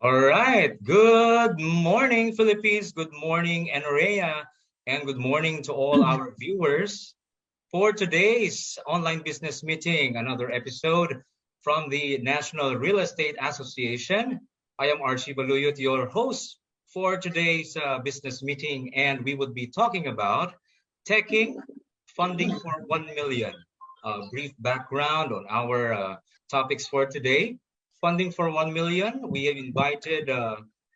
All right. Good morning, Philippines. Good morning, Enrea. And good morning to all our viewers for today's online business meeting, another episode from the National Real Estate Association. I am Archie Baluyot, your host for today's business meeting, and we would be talking about taking funding for 1 million. Brief background on our topics for today. Funding for 1 million, we have invited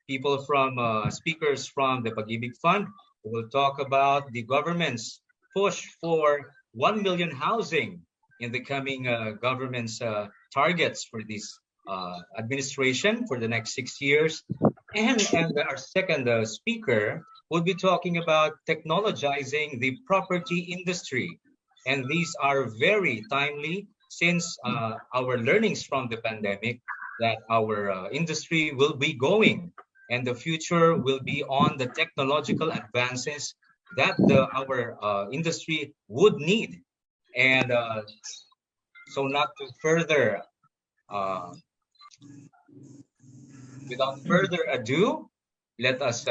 people from speakers from the Pag-ibig Fund who will talk about the government's push for 1 million housing in the coming government's targets for this administration for the next 6 years. And our second speaker will be talking about technologizing the property industry. And these are very timely since our learnings from the pandemic that our industry will be going and the future will be on the technological advances that our industry would need. And so, not to further, uh, without further ado, let us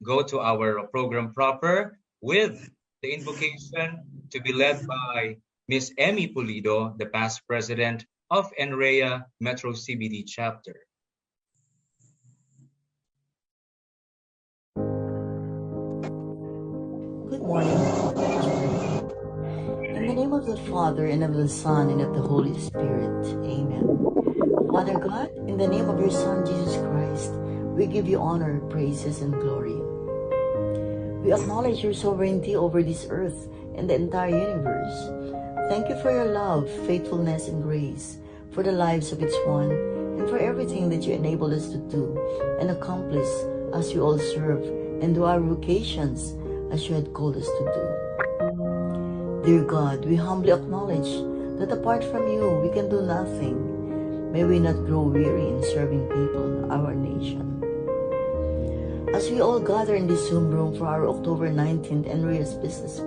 go to our program proper with the invocation to be led by Miss Emmy Pulido, the past president of NREA Metro CBD chapter. Good morning. In the name of the Father, and of the Son, and of the Holy Spirit. Amen. Father God, in the name of your Son, Jesus Christ, we give you honor, praises, and glory. We acknowledge your sovereignty over this earth and the entire universe. Thank you for your love, faithfulness, and grace, for the lives of each one, and for everything that you enabled us to do and accomplish as we all serve and do our vocations as you had called us to do. Dear God, we humbly acknowledge that apart from you, we can do nothing. May we not grow weary in serving people, our nation. As we all gather in this Zoom room for our October 19th NREA's Business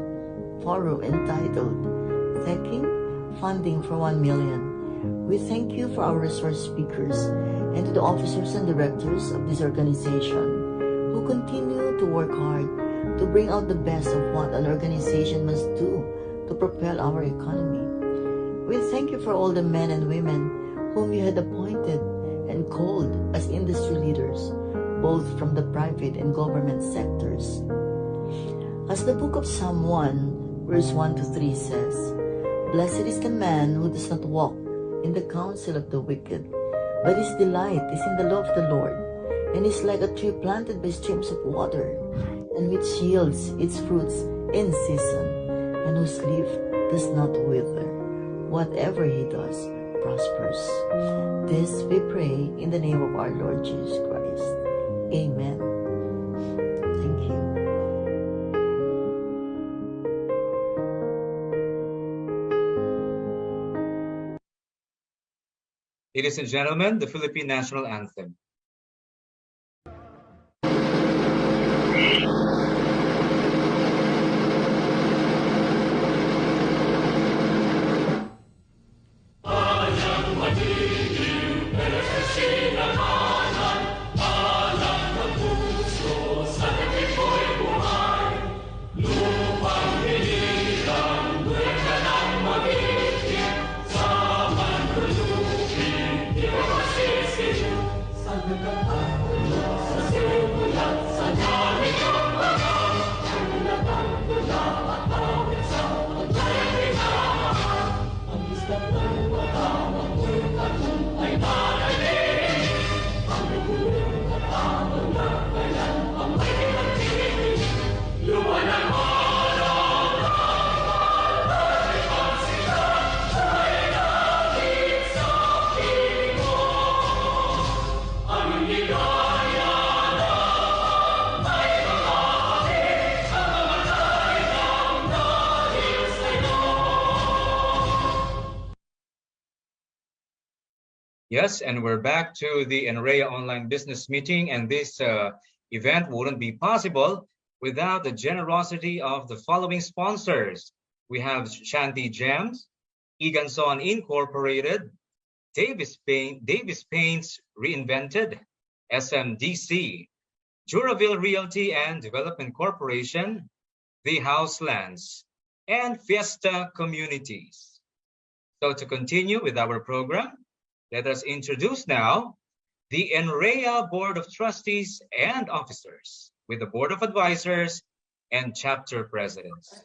Forum entitled Taking Funding for 1 Million, we thank you for our resource speakers and to the officers and directors of this organization who continue to work hard to bring out the best of what an organization must do to propel our economy. We thank you for all the men and women whom you had appointed and called as industry leaders, both from the private and government sectors. As the book of Psalm 1, verse 1 to 3 says, Blessed is the man who does not walk in the counsel of the wicked, but his delight is in the law of the Lord, and is like a tree planted by streams of water, and which yields its fruits in season, and whose leaf does not wither. Whatever he does prospers. This we pray in the name of our Lord Jesus Christ. Amen. Thank you. Ladies and gentlemen, the Philippine National Anthem. Yes, and we're back to the NREA online business meeting, and this event wouldn't be possible without the generosity of the following sponsors. We have Shanty Gems, Eganson Incorporated, Davis Paints Reinvented, SMDC, Juraville Realty and Development Corporation, The Houselands, and Fiesta Communities. So to continue with our program, let us introduce now the NREA Board of Trustees and Officers with the Board of Advisors and Chapter Presidents.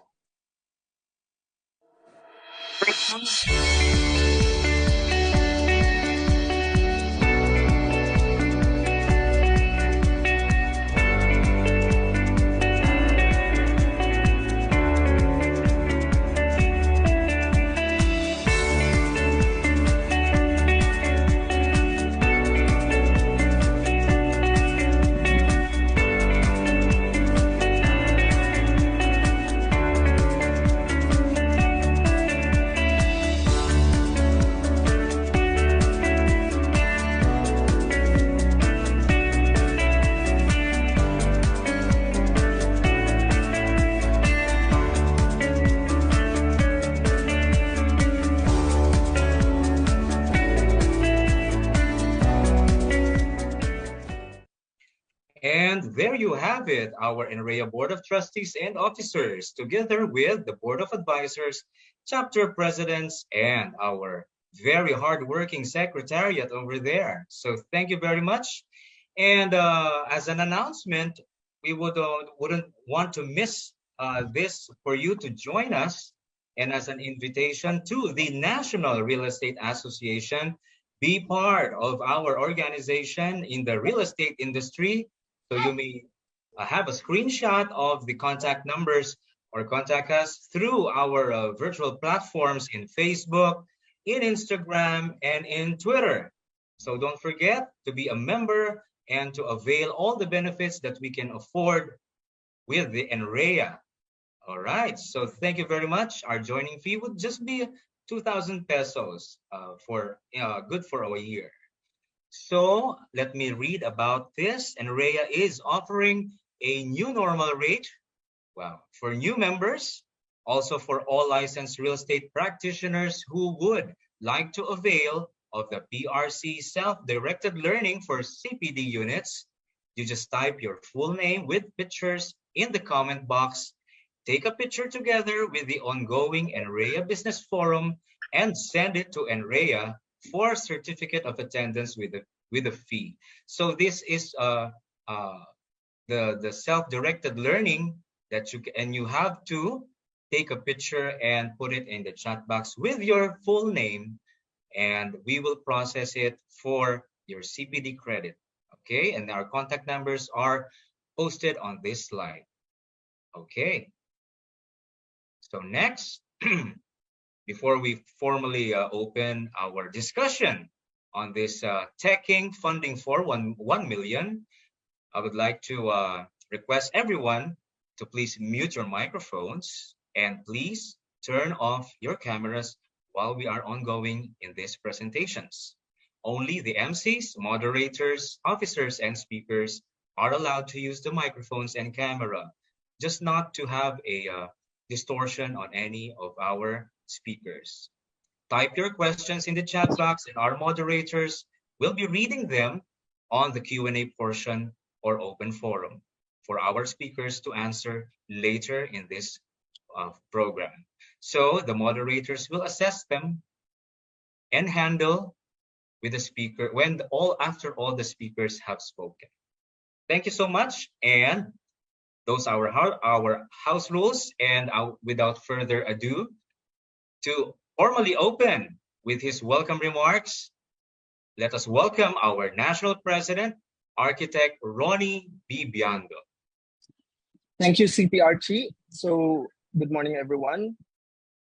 And there you have it, our NREA Board of Trustees and Officers, together with the Board of Advisors, Chapter Presidents, and our very hardworking Secretariat over there. So thank you very much. And as an announcement, we wouldn't want to miss this for you to join us. And as an invitation to the National Real Estate Association, be part of our organization in the real estate industry. So you may have a screenshot of the contact numbers or contact us through our virtual platforms in Facebook, in Instagram, and in Twitter. So don't forget to be a member and to avail all the benefits that we can afford with the NREA. All right, so thank you very much. Our joining fee would just be 2,000 pesos for good for a year. So let me read about this. NREA is offering a new normal rate, for new members, also for all licensed real estate practitioners who would like to avail of the PRC self-directed learning for CPD units. You just type your full name with pictures in the comment box, take a picture together with the ongoing NREA Business Forum, and send it to NREA for certificate of attendance with a fee. So this is the self-directed learning that you have to take a picture and put it in the chat box with your full name, and we will process it for your CPD credit. Okay, and our contact numbers are posted on this slide. Okay. So next, before we formally open our discussion on this Teching funding for 1 million, I would like to request everyone to please mute your microphones and please turn off your cameras while we are ongoing in these presentations. Only the MCs, moderators, officers, and speakers are allowed to use the microphones and camera, just not to have a distortion on any of our speakers. Type your questions in the chat box and our moderators will be reading them on the Q&A portion or open forum for our speakers to answer later in this program. So the moderators will assess them and handle with the speaker after all the speakers have spoken. Thank you so much, and those are our house rules. And without further ado, to formally open with his welcome remarks, let us welcome our National President, Architect Ronnie B. Biondo. Thank you, CPRC. So, good morning, everyone.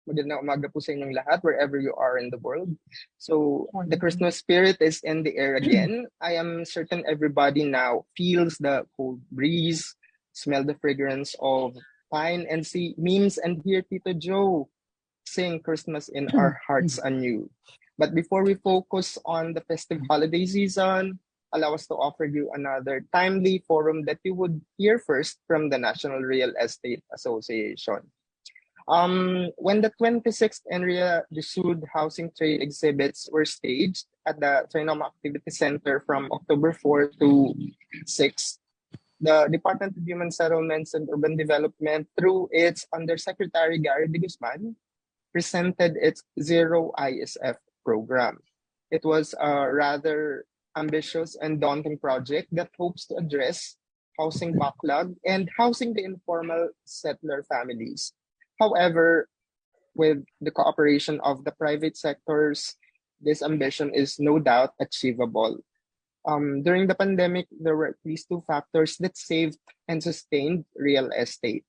Magandang umaga po sa inyong lahat, wherever you are in the world. So, the Christmas spirit is in the air again. I am certain everybody now feels the cold breeze, smell the fragrance of pine, and see memes and hear Tito Joe sing Christmas in our hearts anew. But before we focus on the festive holiday season, allow us to offer you another timely forum that you would hear first from the National Real Estate Association. When the 26th NREA Sud Housing Trade exhibits were staged at the Trinoma Activity Center from October 4 to 6. The Department of Human Settlements and Urban Development, through its Undersecretary Gary De Guzman, presented its Zero ISF program. It was a rather ambitious and daunting project that hopes to address housing backlog and housing the informal settler families. However, with the cooperation of the private sectors, this ambition is no doubt achievable. During the pandemic, there were at least two factors that saved and sustained real estate: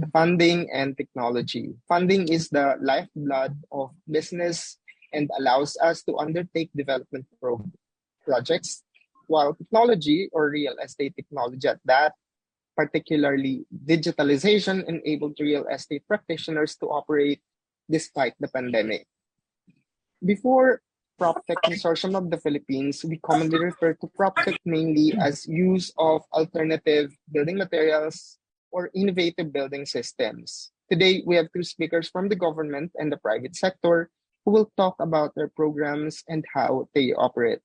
funding and technology. Funding is the lifeblood of business and allows us to undertake development projects, while technology, or real estate technology at that, particularly digitalization, enabled real estate practitioners to operate despite the pandemic. Before PropTech Consortium of the Philippines, we commonly refer to PropTech mainly as use of alternative building materials or innovative building systems. Today, we have two speakers from the government and the private sector who will talk about their programs and how they operate.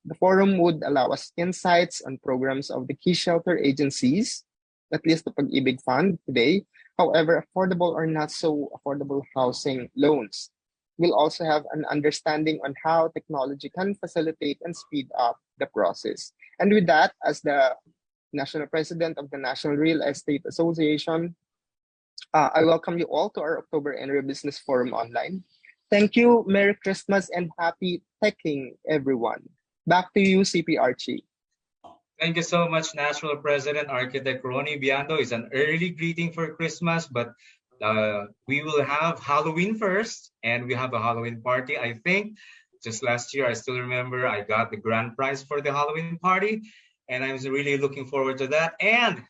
The forum would allow us insights on programs of the key shelter agencies, at least the Pag-ibig Fund today, however, affordable or not so affordable housing loans. We'll also have an understanding on how technology can facilitate and speed up the process. And with that, as the National President of the National Real Estate Association, I welcome you all to our October NRE Business Forum Online. Thank you, Merry Christmas, and Happy Teching, everyone. Back to you, CP Archie. Thank you so much, National President Architect Ronnie Biando. It's an early greeting for Christmas, but we will have Halloween first, and we have a Halloween party. I think just last year, I still remember I got the grand prize for the Halloween party, and I was really looking forward to that. And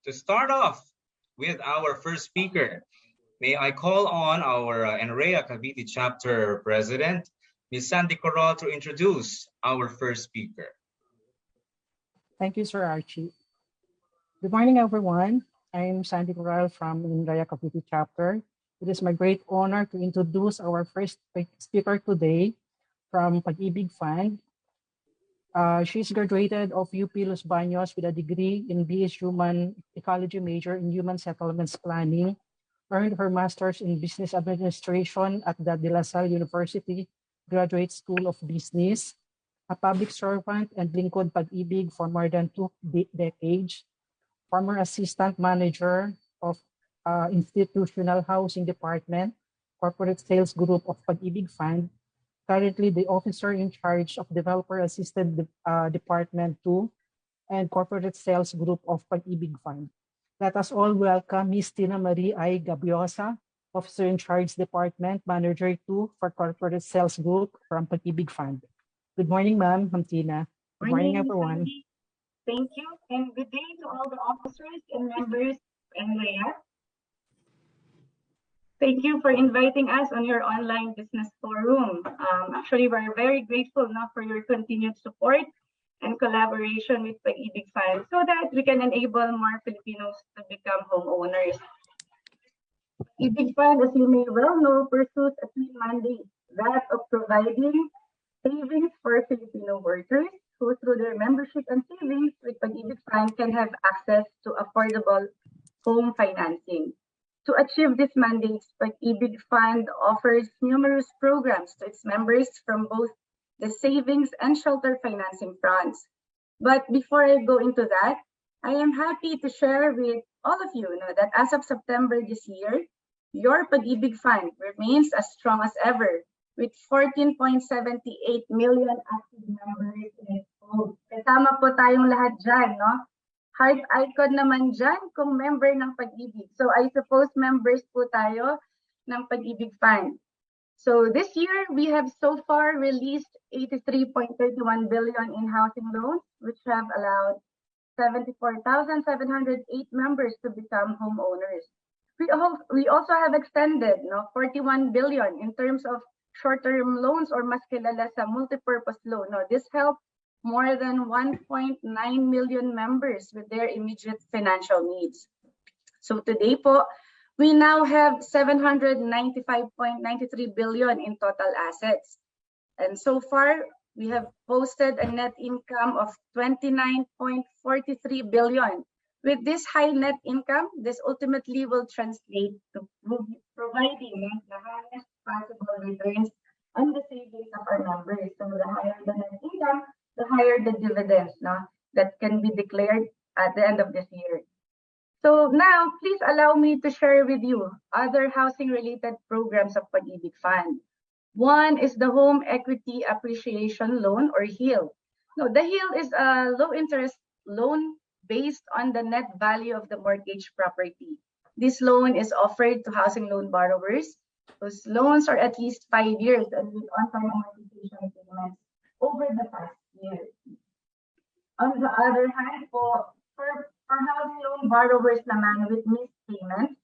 to start off with our first speaker, may I call on our NREA Cavite Chapter President, Ms. Sandy Corral, to introduce our first speaker. Thank you, Sir Archie. Good morning, everyone. I'm Sandy Corral from NREA Cavite Chapter. It is my great honor to introduce our first speaker today from Pag-ibig Fund. She's graduated of UP Los Baños with a degree in BS Human Ecology major in Human Settlements Planning, earned her master's in Business Administration at the De La Salle University Graduate School of Business, a public servant and lingkod Pag-ibig for more than 2 decades, former assistant manager of Institutional Housing Department, Corporate Sales Group of Pag-ibig Fund, currently the officer in charge of Developer Assisted Department 2 and Corporate Sales Group of Pag-ibig Fund. Let us all welcome Ms. Tina Marie I. Gabiosa, Officer in Charge Department, Manager 2 for Corporate Sales Group from Pag-ibig Fund. Good morning, ma'am. I'm Tina. Good morning, everyone. Sandy. Thank you, and good day to all the officers and members of NREA. Thank you for inviting us on your online business forum. Actually, we're very grateful now for your continued support and collaboration with Pag-ibig Fund so that we can enable more Filipinos to become homeowners. Pag-ibig Fund, as you may well know, pursues a key mandate, that of providing savings for Filipino workers who, through their membership and savings with Pag-ibig Fund, can have access to affordable home financing. To achieve these mandates, Pag-ibig Fund offers numerous programs to its members from both the savings and shelter financing fronts. But before I go into that, I am happy to share with all of you that as of September this year, your Pag-ibig Fund remains as strong as ever, with 14.78 million active members in its fold. Kasama po tayong lahat dyan, no? Heart icon naman dyan kung member ng Pag-ibig. So I suppose members po tayo ng Pag-ibig Fund. So this year, we have so far released 83.31 billion in housing loans, which have allowed 74,708 members to become homeowners. We also have extended 41 billion in terms of short-term loans, or mas kilala sa multipurpose loan. This helped more than 1.9 million members with their immediate financial needs. So today po, we now have 795.93 billion in total assets. And so far, we have posted a net income of 29.43 billion. With this high net income, this ultimately will translate to providing the highest possible returns on the savings of our members. So the higher the net income, the higher the dividends that can be declared at the end of this year. So now, please allow me to share with you other housing-related programs of Pag-ibig Fund. One is the Home Equity Appreciation Loan, or HEAL. No, the HEAL is a low-interest loan based on the net value of the mortgage property. This loan is offered to housing loan borrowers whose loans are at least 5 years and with on-time amortization payments over the past year. On the other hand, for housing loan borrowers naman with missed payments,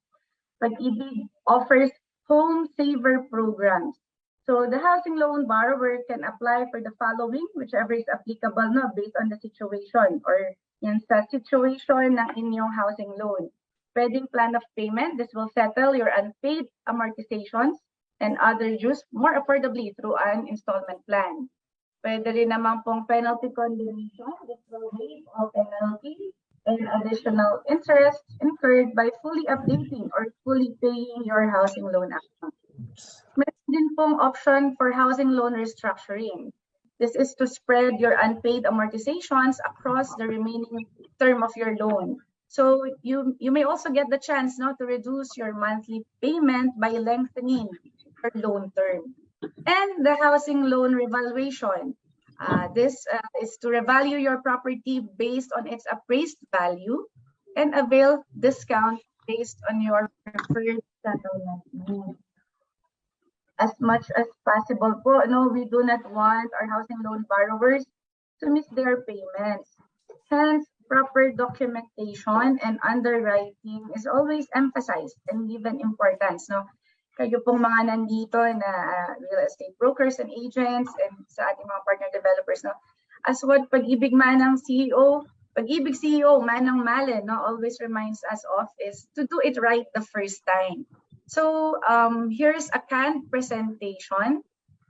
Pag-ibig offers home saver programs. So the housing loan borrower can apply for the following, whichever is applicable based on the situation or yan sa situation ng inyong housing loan. Pwedeng plan of payment, this will settle your unpaid amortizations and other dues more affordably through an installment plan. Pwede rin naman pong penalty condemnation, this will waive all penalties and additional interest incurred by fully updating or fully paying your housing loan account. Meron din pong option for housing loan restructuring. This is to spread your unpaid amortizations across the remaining term of your loan. So you may also get the chance to reduce your monthly payment by lengthening your loan term. And the housing loan revaluation. This is to revalue your property based on its appraised value and avail discount based on your preferred settlement mode. As much as possible po, we do not want our housing loan borrowers to miss their payments. Hence, proper documentation and underwriting is always emphasized and given importance. Kayo pong mga nandito na real estate brokers and agents and sa ating mga partner developers, as what Pag-ibig Manang CEO, Pag-ibig CEO Manang Malen always reminds us of is to do it right the first time. So here's a canned presentation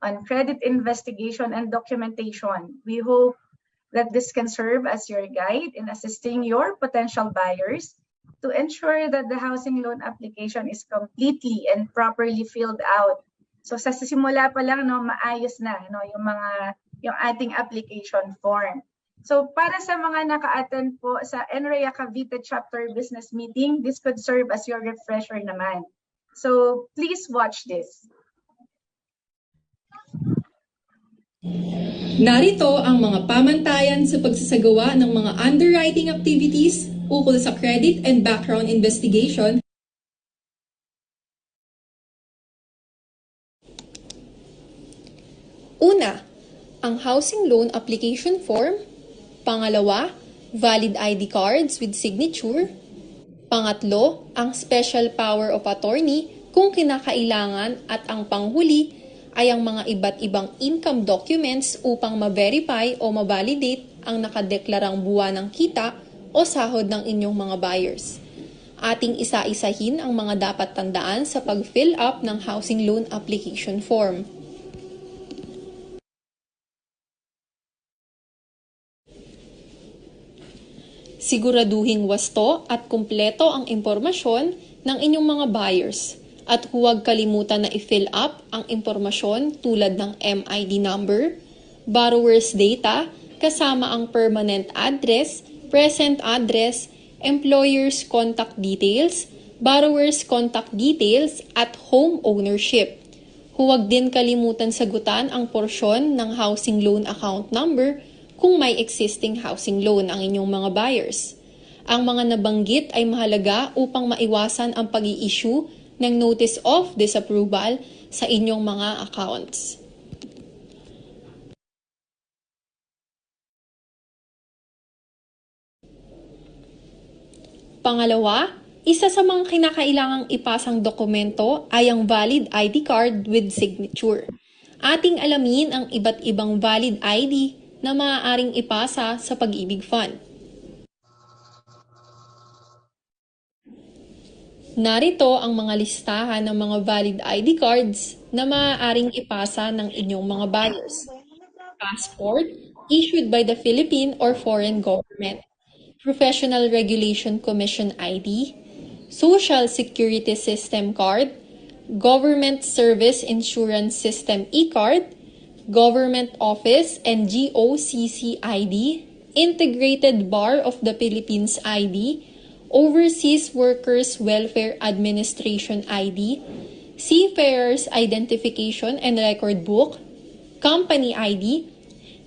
on credit investigation and documentation. We hope that this can serve as your guide in assisting your potential buyers to ensure that the housing loan application is completely and properly filled out. So sa simula pa lang maayos na yung ating application form. So para sa mga naka-attend po sa NREA Cavite chapter business meeting, this could serve as your refresher naman. So please watch this. Narito ang mga pamantayan sa pagsasagawa ng mga underwriting activities ukol sa credit and background investigation. Una, ang housing loan application form. Pangalawa, valid ID cards with signature. Pangatlo, ang special power of attorney kung kinakailangan, at ang panghuli ay ang mga iba't ibang income documents upang ma-verify o ma-validate ang nakadeklarang buwan ng kita o sahod ng inyong mga buyers. Ating isa-isahin ang mga dapat tandaan sa pag-fill up ng housing loan application form. Siguraduhing wasto at kumpleto ang impormasyon ng inyong mga buyers at huwag kalimutan na i-fill up ang impormasyon tulad ng MID number, borrower's data, kasama ang permanent address, present address, employer's contact details, borrower's contact details, at home ownership. Huwag din kalimutan sagutan ang porsyon ng housing loan account number kung may existing housing loan ang inyong mga buyers. Ang mga nabanggit ay mahalaga upang maiwasan ang pag-i-issue ng notice of disapproval sa inyong mga accounts. Pangalawa, isa sa mga kinakailangang ipasang dokumento ay ang valid ID card with signature. Ating alamin ang iba't ibang valid ID na maaaring ipasa sa Pag-ibig Fund. Narito ang mga listahan ng mga valid ID cards na maaaring ipasa ng inyong mga buyers. Passport, issued by the Philippine or foreign government. Professional Regulation Commission ID, Social Security System Card, Government Service Insurance System e-card, Government Office and GOCC ID, Integrated Bar of the Philippines ID, Overseas Workers Welfare Administration ID, Seafarers Identification and Record Book, Company ID,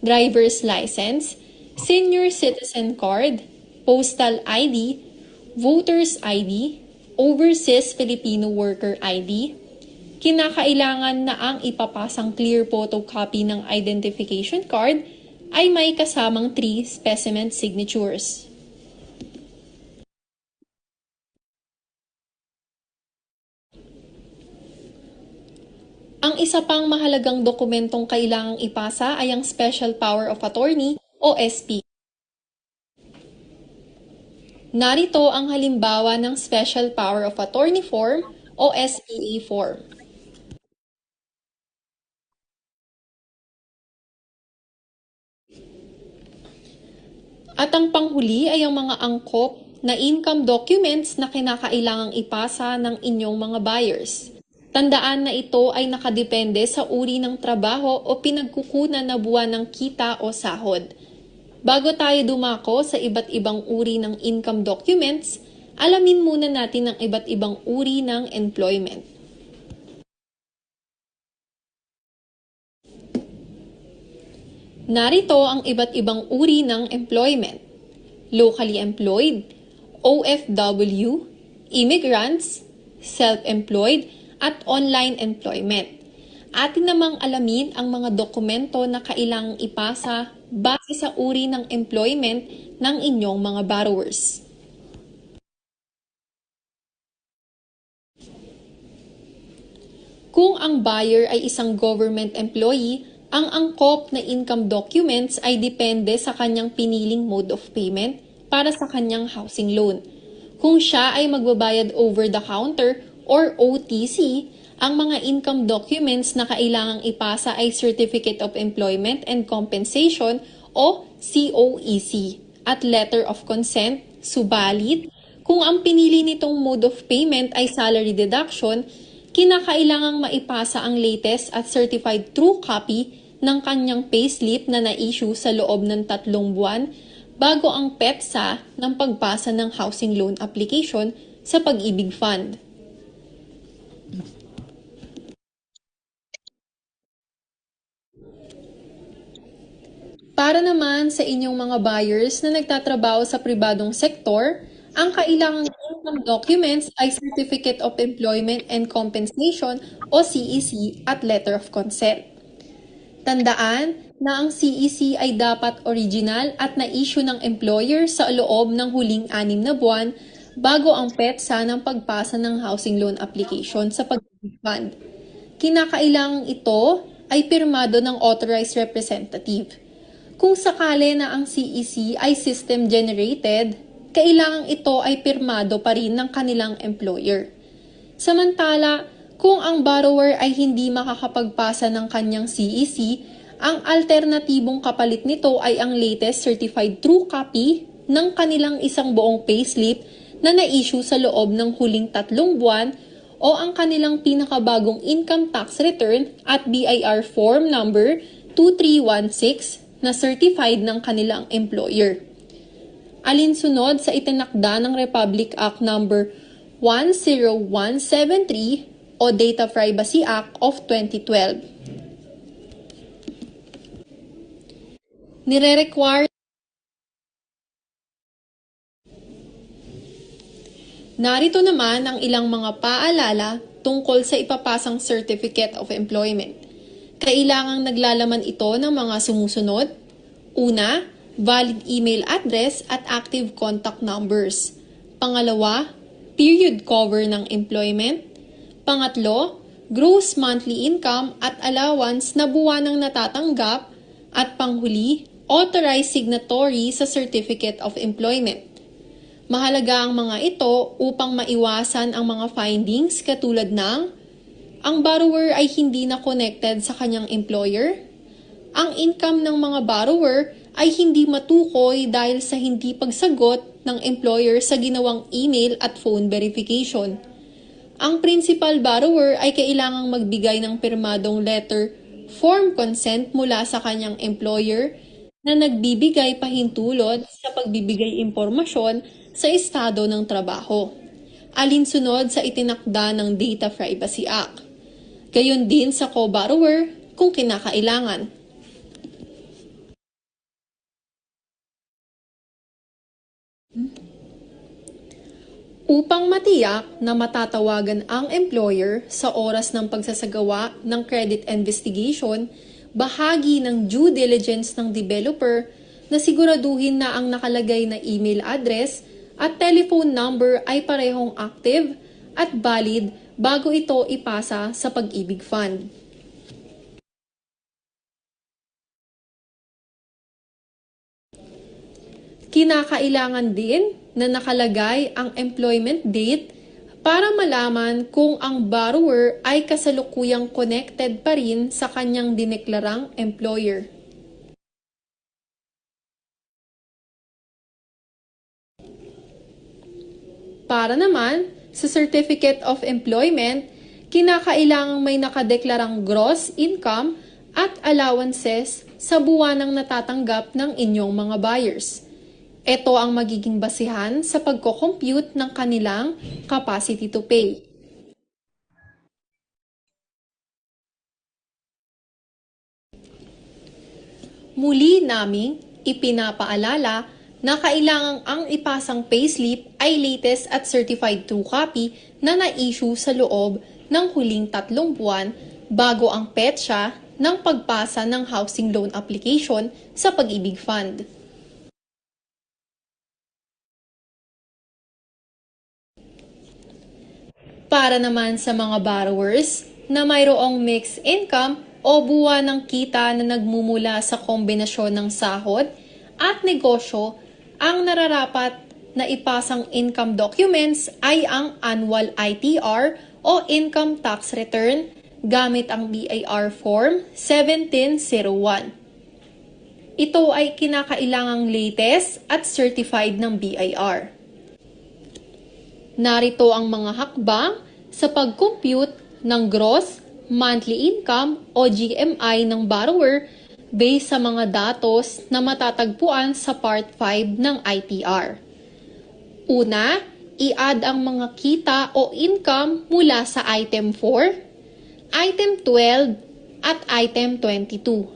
Driver's License, Senior Citizen Card, Postal ID, Voters ID, Overseas Filipino Worker ID. Kinakailangan na ang ipapasang clear photocopy ng identification card ay may kasamang 3 specimen signatures. Ang isa pang mahalagang dokumentong kailangang ipasa ay ang Special Power of Attorney o SP. Narito ang halimbawa ng Special Power of Attorney Form o SPA Form. At ang panghuli ay ang mga angkop na income documents na kinakailangang ipasa ng inyong mga buyers. Tandaan na ito ay nakadepende sa uri ng trabaho o pinagkukunan na buwan ng kita o sahod. Bago tayo dumako sa iba't ibang uri ng income documents, alamin muna natin ang iba't ibang uri ng employment. Narito ang iba't ibang uri ng employment. Locally employed, OFW, immigrants, self-employed, at online employment. Atin namang alamin ang mga dokumento na kailangang ipasa base sa uri ng employment ng inyong mga borrowers. Kung ang buyer ay isang government employee, ang angkop na income documents ay depende sa kanyang piniling mode of payment para sa kanyang housing loan. Kung siya ay magbabayad over the counter or OTC, ang mga income documents na kailangang ipasa ay Certificate of Employment and Compensation o COEC at Letter of Consent, subalit kung ang pinili nitong mode of payment ay salary deduction, kinakailangang maipasa ang latest at certified true copy ng kanyang payslip na na-issue sa loob ng 3 buwan bago ang petsa ng pagpasa ng housing loan application sa Pag-ibig Fund. Para naman sa inyong mga buyers na nagtatrabaho sa pribadong sektor, ang kailangang income documents ay Certificate of Employment and Compensation o CEC at Letter of Consent. Tandaan na ang CEC ay dapat original at na-issue ng employer sa loob ng huling 6 na buwan bago ang petsa ng pagpasa ng housing loan application sa Pag-ibig Fund. Kinakailangang ito ay pirmado ng authorized representative. Kung sakali na ang CEC ay system-generated, kailangang ito ay pirmado pa rin ng kanilang employer. Samantala, kung ang borrower ay hindi makakapagpasa ng kanyang CEC, ang alternatibong kapalit nito ay ang latest certified true copy ng kanilang isang buong payslip na na-issue sa loob ng huling 3 buwan o ang kanilang pinakabagong income tax return at BIR form number 2316 na certified ng kanilang employer. Alinsunod sa itinakda ng Republic Act number 10173 o Data Privacy Act of 2012. Nire-require Narito naman ang ilang mga paalala tungkol sa ipapasang Certificate of Employment. Kailangang naglalaman ito ng mga sumusunod. Una, valid email address at active contact numbers. Pangalawa, period cover ng employment. Pangatlo, gross monthly income at allowance na buwanang natatanggap. At panghuli, authorized signatory sa Certificate of Employment. Mahalaga ang mga ito upang maiwasan ang mga findings katulad ng ang borrower ay hindi na connected sa kanyang employer. Ang income ng mga borrower ay hindi matukoy dahil sa hindi pagsagot ng employer sa ginawang email at phone verification. Ang principal borrower ay kailangang magbigay ng pirmadong letter form consent mula sa kanyang employer na nagbibigay pahintulot sa pagbibigay impormasyon sa estado ng trabaho, alinsunod sa itinakda ng Data Privacy Act. Gayon din sa co-borrower kung kinakailangan. Upang matiyak na matatawagan ang employer sa oras ng pagsasagawa ng credit investigation, bahagi ng due diligence ng developer na siguraduhin na ang nakalagay na email address at telephone number ay parehong active at valid bago ito ipasa sa Pag-ibig Fund. Kinakailangan din na nakalagay ang employment date para malaman kung ang borrower ay kasalukuyang connected pa rin sa kanyang dineklarang employer. Para naman sa Certificate of Employment, kinakailangang may nakadeklarang gross income at allowances sa buwanang natatanggap ng inyong mga buyers. Ito ang magiging basihan sa pagko-compute ng kanilang capacity to pay. Muli naming ipinapaalala na kailangang ang ipasang payslip ay latest at certified true copy na na-issue sa loob ng huling 3 buwan bago ang petsa ng pagpasa ng housing loan application sa Pag-ibig Fund. Para naman sa mga borrowers na mayroong mixed income o buwan ng kita na nagmumula sa kombinasyon ng sahod at negosyo, ang nararapat na ipasang income documents ay ang annual ITR o income tax return gamit ang BIR Form 1701. Ito ay kinakailangang latest at certified ng BIR. Narito ang mga hakbang sa pag-compute ng gross monthly income o GMI ng borrower based sa mga datos na matatagpuan sa Part 5 ng ITR. Una, i-add ang mga kita o income mula sa Item 4, Item 12 at Item 22.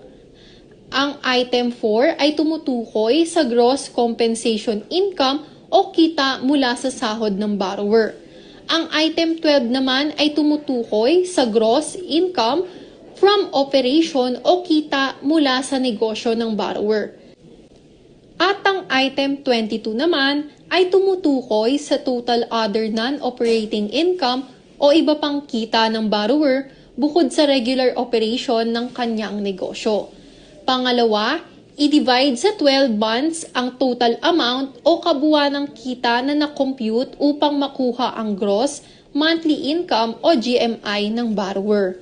Ang Item 4 ay tumutukoy sa gross compensation income o kita mula sa sahod ng borrower. Ang Item 12 naman ay tumutukoy sa gross income from operation o kita mula sa negosyo ng borrower. At ang Item 22 naman ay tumutukoy sa total other non-operating income o iba pang kita ng borrower bukod sa regular operation ng kanyang negosyo. Pangalawa, i-divide sa 12 months ang total amount o kabuuan ng kita na na-compute upang makuha ang gross monthly income o GMI ng borrower.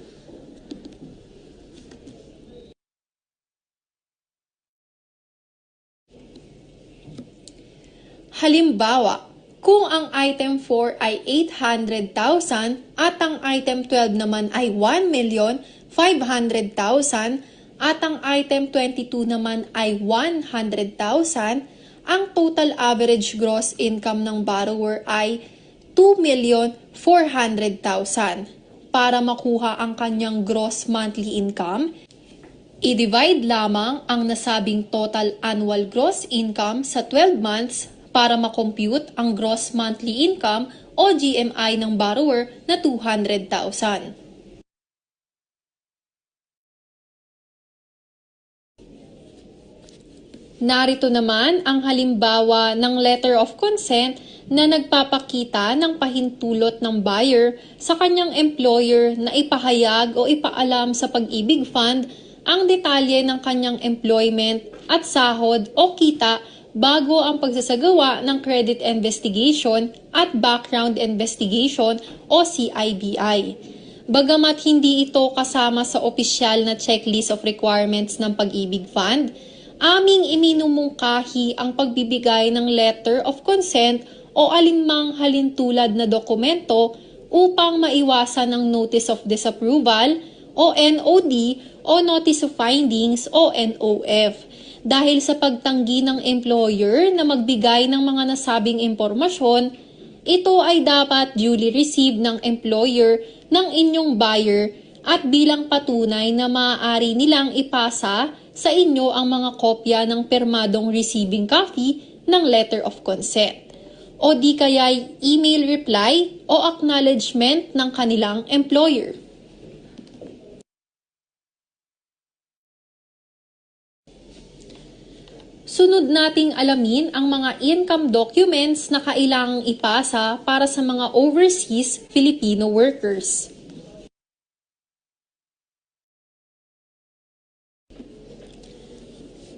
Halimbawa, kung ang Item 4 ay 800,000 at ang Item 12 naman ay 1,500,000 at ang Item 22 naman ay 100,000, ang total average gross income ng borrower ay 2,400,000. Para makuha ang kanyang gross monthly income, i-divide lamang ang nasabing total annual gross income sa 12 months para makompute ang gross monthly income o GMI ng borrower na 200,000. Narito naman ang halimbawa ng letter of consent na nagpapakita ng pahintulot ng buyer sa kanyang employer na ipahayag o ipaalam sa Pag-ibig Fund ang detalye ng kanyang employment at sahod o kita bago ang pagsasagawa ng credit investigation at background investigation o CIBI. Bagamat hindi ito kasama sa opisyal na checklist of requirements ng Pag-ibig Fund, aming iminumungkahi ang pagbibigay ng letter of consent o alinmang halintulad na dokumento upang maiwasan ang Notice of Disapproval o NOD o Notice of Findings o NOF dahil sa pagtanggi ng employer na magbigay ng mga nasabing impormasyon. Ito ay dapat duly received ng employer ng inyong buyer at bilang patunay na maaari nilang ipasa sa inyo ang mga kopya ng permadong receiving copy ng letter of consent o di kaya email reply o acknowledgement ng kanilang employer. Sunod nating alamin ang mga income documents na kailangang ipasa para sa mga overseas Filipino workers.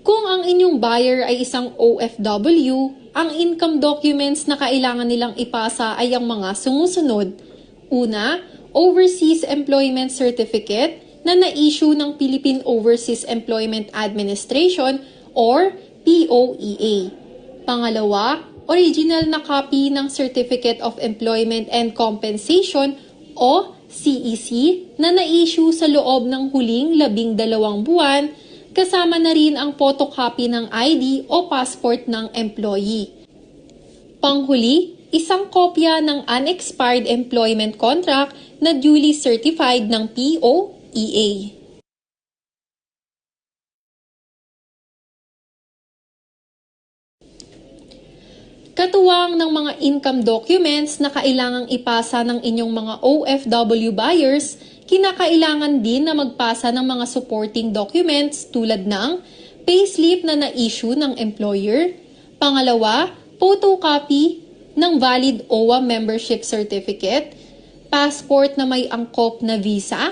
Kung ang inyong buyer ay isang OFW, ang income documents na kailangan nilang ipasa ay ang mga sumusunod. Una, Overseas Employment Certificate na na-issue ng Philippine Overseas Employment Administration or POEA. Pangalawa, original na copy ng Certificate of Employment and Compensation o CEC na na-issue sa loob ng huling 12 buwan, kasama na rin ang photocopy ng ID o passport ng employee. Panghuli, isang kopya ng unexpired employment contract na duly certified ng POEA. Katuwang ng mga income documents na kailangang ipasa ng inyong mga OFW buyers, kinakailangan din na magpasa ng mga supporting documents tulad ng payslip na na-issue ng employer. Pangalawa, photocopy ng valid OWA membership certificate, passport na may angkop na visa,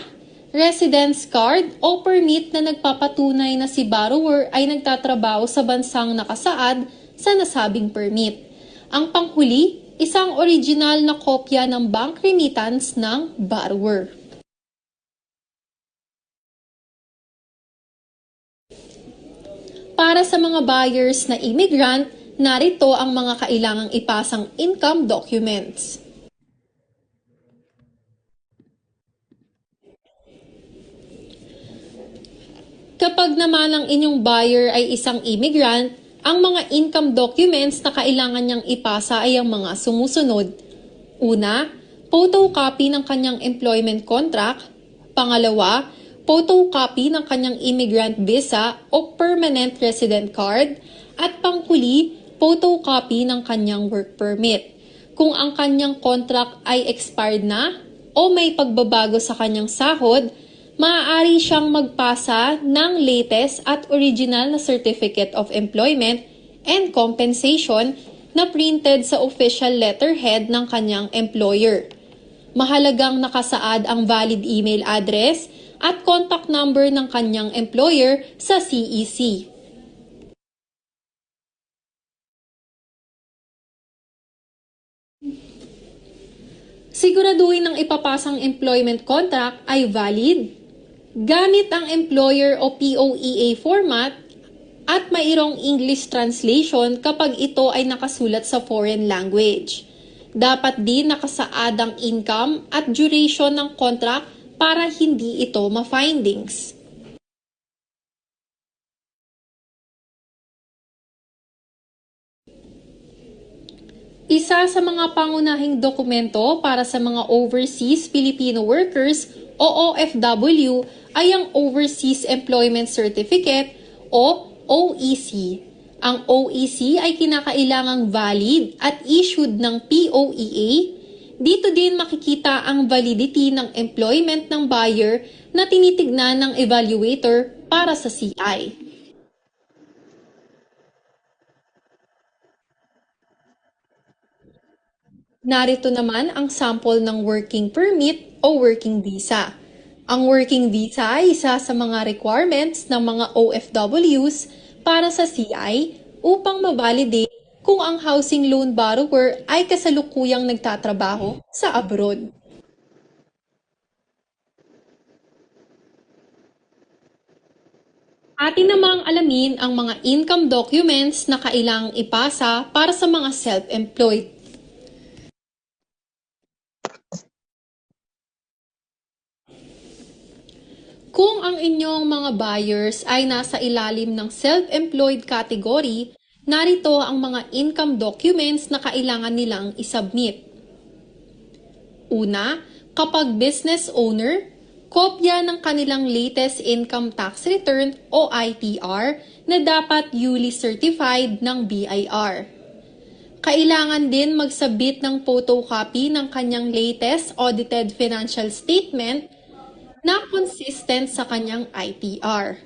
residence card o permit na nagpapatunay na si borrower ay nagtatrabaho sa bansang nakasaad sa nasabing permit. Ang panghuli, isang original na kopya ng bank remittance ng borrower. Para sa mga buyers na immigrant, narito ang mga kailangang ipasang income documents. Kapag naman ang inyong buyer ay isang immigrant, ang mga income documents na kailangan niyang ipasa ay ang mga sumusunod. Una, photocopy ng kanyang employment contract. Pangalawa, photocopy ng kanyang immigrant visa o permanent resident card. At panghuli, photocopy ng kanyang work permit. Kung ang kanyang contract ay expired na o may pagbabago sa kanyang sahod, maaari siyang magpasa ng latest at original na Certificate of Employment and Compensation na printed sa official letterhead ng kanyang employer. Mahalagang nakasaad ang valid email address at contact number ng kanyang employer sa CEC. Siguraduhin ang ipapasang employment contract ay valid, gamit ang employer o POEA format at mayroong English translation kapag ito ay nakasulat sa foreign language. Dapat din nakasaad ang income at duration ng contract para hindi ito ma-findings. Isa sa mga pangunahing dokumento para sa mga overseas Filipino workers o OFW ay ang Overseas Employment Certificate o OEC. Ang OEC ay kinakailangang valid at issued ng POEA. Dito din makikita ang validity ng employment ng buyer na tinitignan ng evaluator para sa CI. Narito naman ang sample ng working permit o working visa. Ang working visa ay isa sa mga requirements ng mga OFWs para sa CI upang ma-validate kung ang housing loan borrower ay kasalukuyang nagtatrabaho sa abroad. Atin namang alamin ang mga income documents na kailangang ipasa para sa mga self-employed. Kung ang inyong mga buyers ay nasa ilalim ng self-employed category, narito ang mga income documents na kailangan nilang isubmit. Una, kapag business owner, kopya ng kanilang latest income tax return o ITR na dapat duly certified ng BIR. Kailangan din magsabit ng photocopy ng kanyang latest audited financial statement na consistent sa kanyang ITR.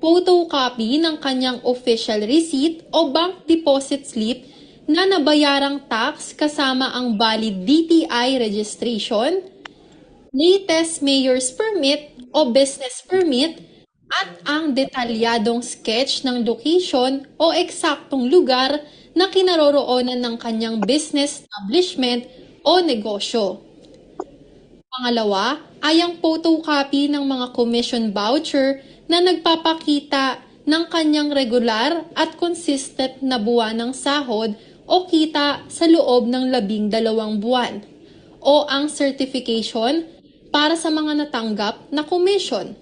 Photocopy ng kanyang official receipt o bank deposit slip na nabayarang tax kasama ang valid DTI registration, latest mayor's permit o business permit, at ang detalyadong sketch ng location o eksaktong lugar na kinaroroonan ng kanyang business establishment o negosyo. Pangalawa ay ang photocopy ng mga commission voucher na nagpapakita ng kanyang regular at consistent na buwan ng sahod o kita sa loob ng 12 buwan, o ang certification para sa mga natanggap na commission.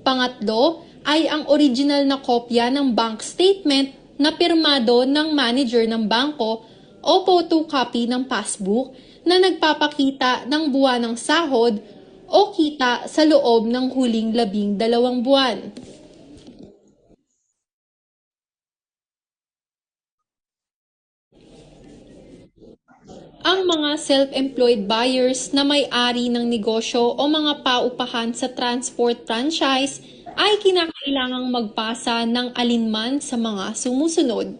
Pangatlo ay ang original na kopya ng bank statement na pirmado ng manager ng bangko o photocopy ng passbook na nagpapakita ng buwan ng sahod o kita sa loob ng huling 12 buwan. Ang mga self-employed buyers na may-ari ng negosyo o mga paupahan sa transport franchise ay kinakailangang magpasa ng alinman sa mga sumusunod: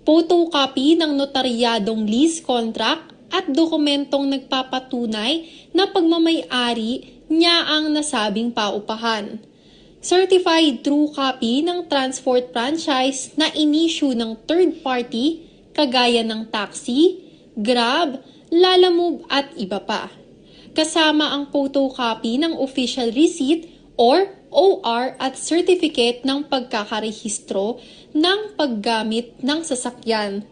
photocopy ng notaryadong lease contract at dokumentong nagpapatunay na pagmamay-ari niya ang nasabing paupahan. Certified true copy ng transport franchise na in-issue ng third party kagaya ng taxi, Grab, Lalamove at iba pa. Kasama ang photocopy ng official receipt or OR at certificate ng pagkakarehistro ng paggamit ng sasakyan.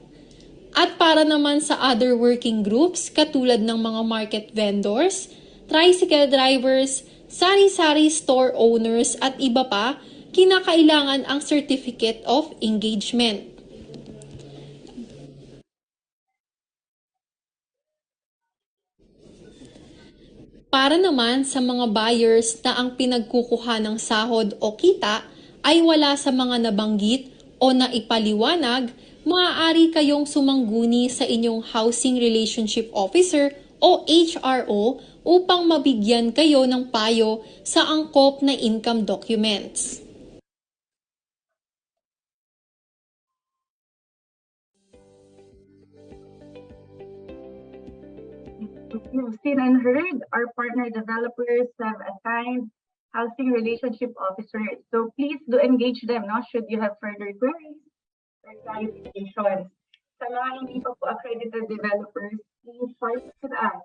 At para naman sa other working groups katulad ng mga market vendors, tricycle drivers, sari-sari store owners at iba pa, kinakailangan ang Certificate of Engagement. Para naman sa mga buyers na ang pinagkukuha ng sahod o kita ay wala sa mga nabanggit o naipaliwanag, maaari kayong sumangguni sa inyong Housing Relationship Officer o HRO upang mabigyan kayo ng payo sa angkop na income documents. You've seen and heard, our partner developers have assigned housing relationship officers. So please do engage them, no? Should you have further queries or clarifications. Sa mga hindi pa po accredited developers, please partner with us.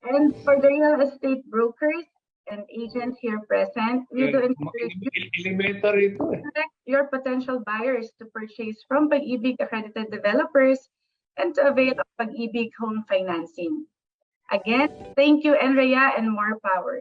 And for the real estate brokers and agents here present, we do encourage you Elementary ito to select your potential buyers to purchase from Pag-ibig accredited developers and to avail of Pag-ibig home financing. Again, thank you, Enrea, and more power.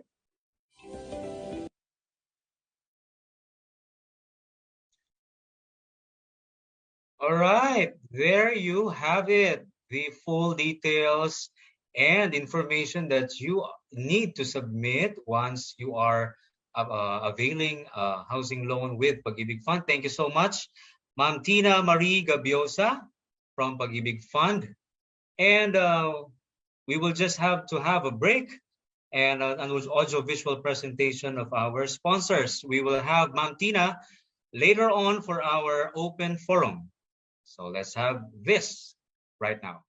All right, there you have it. The full details and information that you need to submit once you are availing a housing loan with Pag-ibig Fund. Thank you so much, Ma'am Tina Marie Gabiosa from Pag-ibig Fund. And we will just have to have a break and an audio-visual presentation of our sponsors. We will have Ma'am Tina later on for our open forum. So let's have this right now.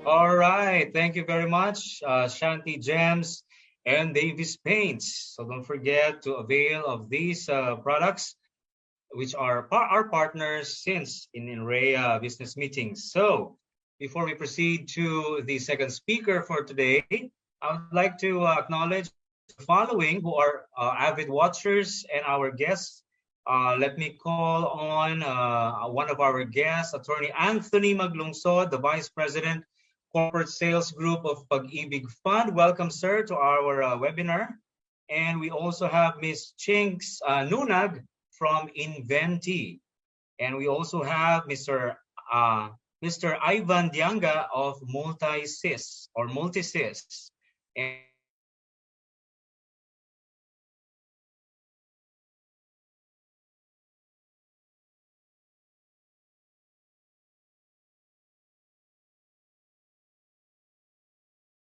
All right. Thank you very much, Shanti Gems and Davis Paints. So don't forget to avail of these products, which are our partners since in INREA business meetings. So before we proceed to the second speaker for today, I would like to acknowledge the following who are avid watchers and our guests. Let me call on one of our guests, Attorney Anthony Maglungsod, the Vice President, Corporate Sales Group of Pag-ibig Fund. Welcome, sir, to our webinar. And we also have Ms. Chinks Nunag from Inventi. And we also have Mr. Ivan Dianga of Multisys. And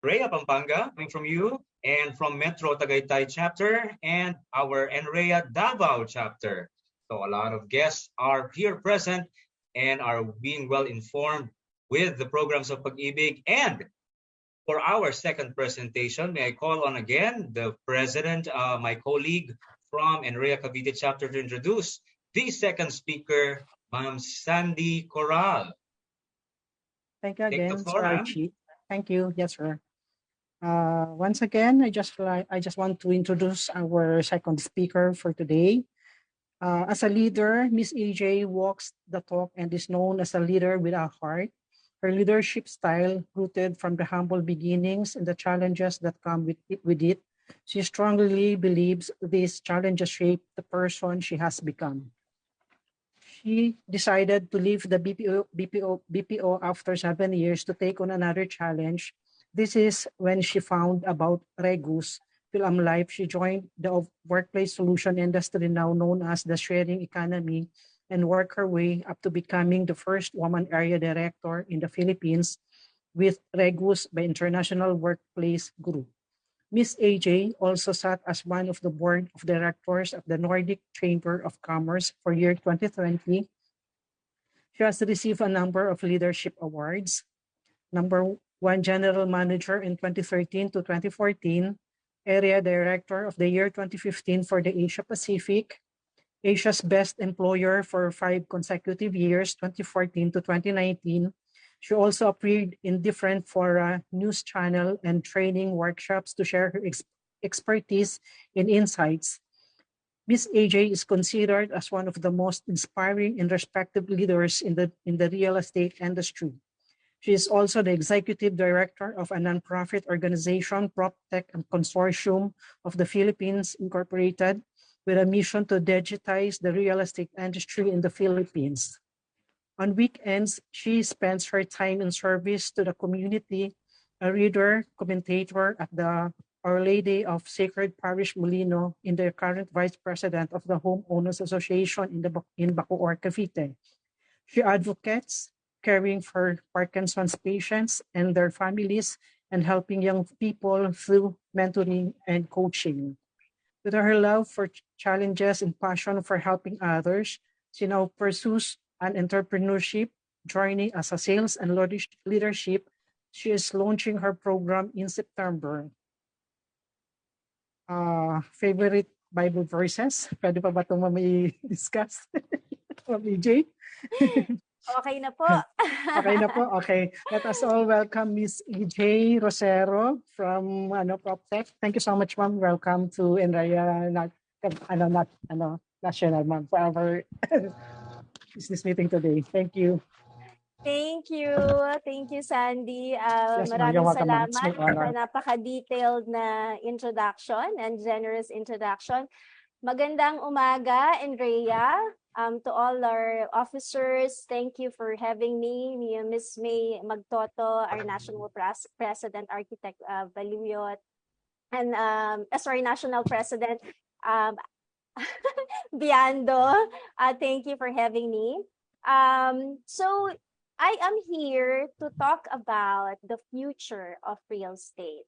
Rhea Pampanga, coming from you, and from Metro Tagaytay chapter, and our NREA Davao chapter. So a lot of guests are here present and are being well informed with the programs of Pag-ibig. And for our second presentation, may I call on again the president, my colleague from NREA Cavite chapter, to introduce the second speaker, Ma'am Sandy Coral. Thank you Take the again, floor, Sir ma'am. Archie. Thank you. Yes, sir. Once again, I just want to introduce our second speaker for today. As a leader, Miss AJ walks the talk and is known as a leader with a heart. Her leadership style, rooted from the humble beginnings and the challenges that come with it, she strongly believes these challenges shape the person she has become. She decided to leave the BPO after 7 years to take on another challenge. This is when she found about Regus, Film Life. She joined the workplace solution industry, now known as the sharing economy, and worked her way up to becoming the first woman area director in the Philippines with Regus by International Workplace Group. Ms. AJ also sat as one of the board of directors of the Nordic Chamber of Commerce for year 2020. She has received a number of leadership awards. Number one, General Manager in 2013 to 2014, Area Director of the year 2015 for the Asia Pacific, Asia's Best Employer for 5 consecutive years, 2014 to 2019. She also appeared in different fora, news channel, and training workshops to share her expertise and insights. Ms. AJ is considered as one of the most inspiring and respected leaders in the real estate industry. She is also the executive director of a nonprofit organization, PropTech Consortium of the Philippines Incorporated, with a mission to digitize the real estate industry in the Philippines. On weekends, she spends her time in service to the community, a reader, commentator at the Our Lady of Sacred Parish Molino, in the current vice president of the Homeowners Association in Bacoor, Cavite. She advocates caring for Parkinson's patients and their families and helping young people through mentoring and coaching. With her love for challenges and passion for helping others, she now pursues an entrepreneurship journey as a sales and leadership. She is launching her program in September. Favorite Bible verses? Pwede pa ba ito discuss? EJ? Okay na po. Okay na po. Okay. Let us all welcome Miss EJ Rosero from PropTech. Thank you so much, ma'am. Welcome to NREA National, ma'am, for our business meeting today. Thank you. Thank you. Thank you, Sandy. Yes, ma'am. You're Maraming welcome, ma'am. It's salamat my honor. sa napaka-detailed na introduction and generous introduction. Magandang umaga, Andrea. To all our officers, thank you for having me. Ms. May Magtoto, our National President, Architect Baluyot, and National President Biando. Thank you for having me. So I am here to talk about the future of real estate.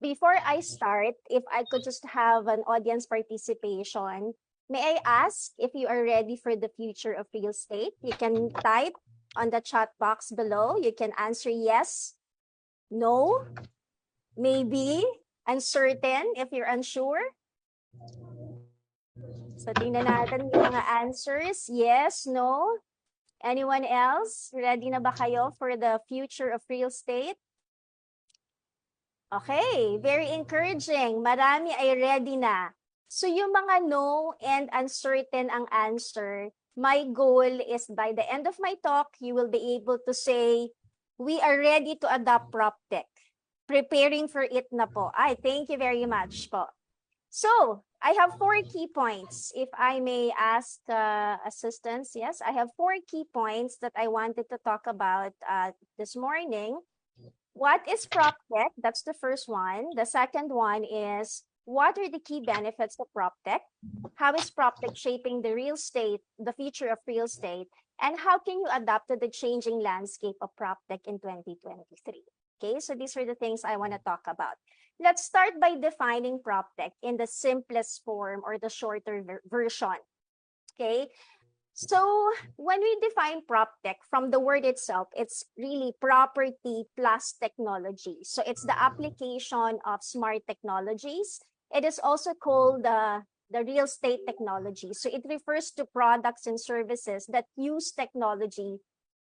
Before I start, if I could just have an audience participation, may I ask if you are ready for the future of real estate? You can type on the chat box below. You can answer yes No? Maybe? Uncertain if you're unsure? So tingnan natin yung mga answers. Yes, no? Anyone else? Ready na ba kayo for the future of real estate? Okay, very encouraging. Marami ay ready na. So yung mga no and uncertain ang answer, my goal is by the end of my talk, you will be able to say, we are ready to adopt PropTech. Preparing for it na po. Ay, thank you very much po. So, I have 4 key points. If I may ask assistance, yes, I have 4 key points that I wanted to talk about this morning. What is PropTech? That's the first one. The second one is, what are the key benefits of PropTech? How is PropTech shaping the real estate, the future of real estate? And how can you adapt to the changing landscape of PropTech in 2023? Okay, so these are the things I want to talk about. Let's start by defining PropTech in the simplest form or the shorter version. Okay, so when we define PropTech from the word itself, it's really property plus technology. So it's the application of smart technologies. It is also called the real estate technology. So it refers to products and services that use technology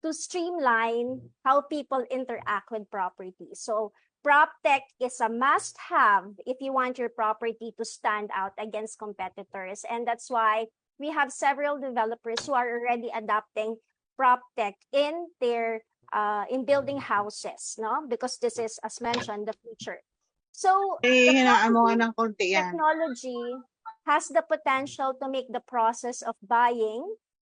to streamline how people interact with property. So PropTech is a must-have if you want your property to stand out against competitors. And that's why we have several developers who are already adopting PropTech in their in building houses, no? Because this is, as mentioned, the future. So the technology has the potential to make the process of buying,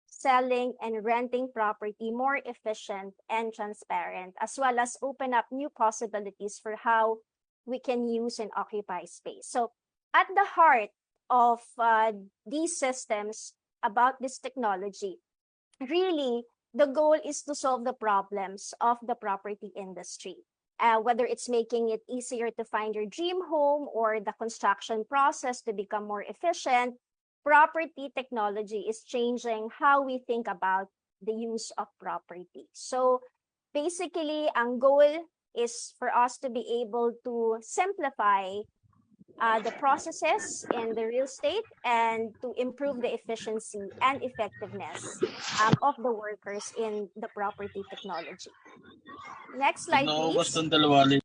selling, and renting property more efficient and transparent, as well as open up new possibilities for how we can use and occupy space. So at the heart of these systems about this technology, really, the goal is to solve the problems of the property industry. Whether it's making it easier to find your dream home or the construction process to become more efficient, property technology is changing how we think about the use of property. So basically, ang goal is for us to be able to simplify the processes in the real estate and to improve the efficiency and effectiveness of the workers in the property technology. Next slide, please.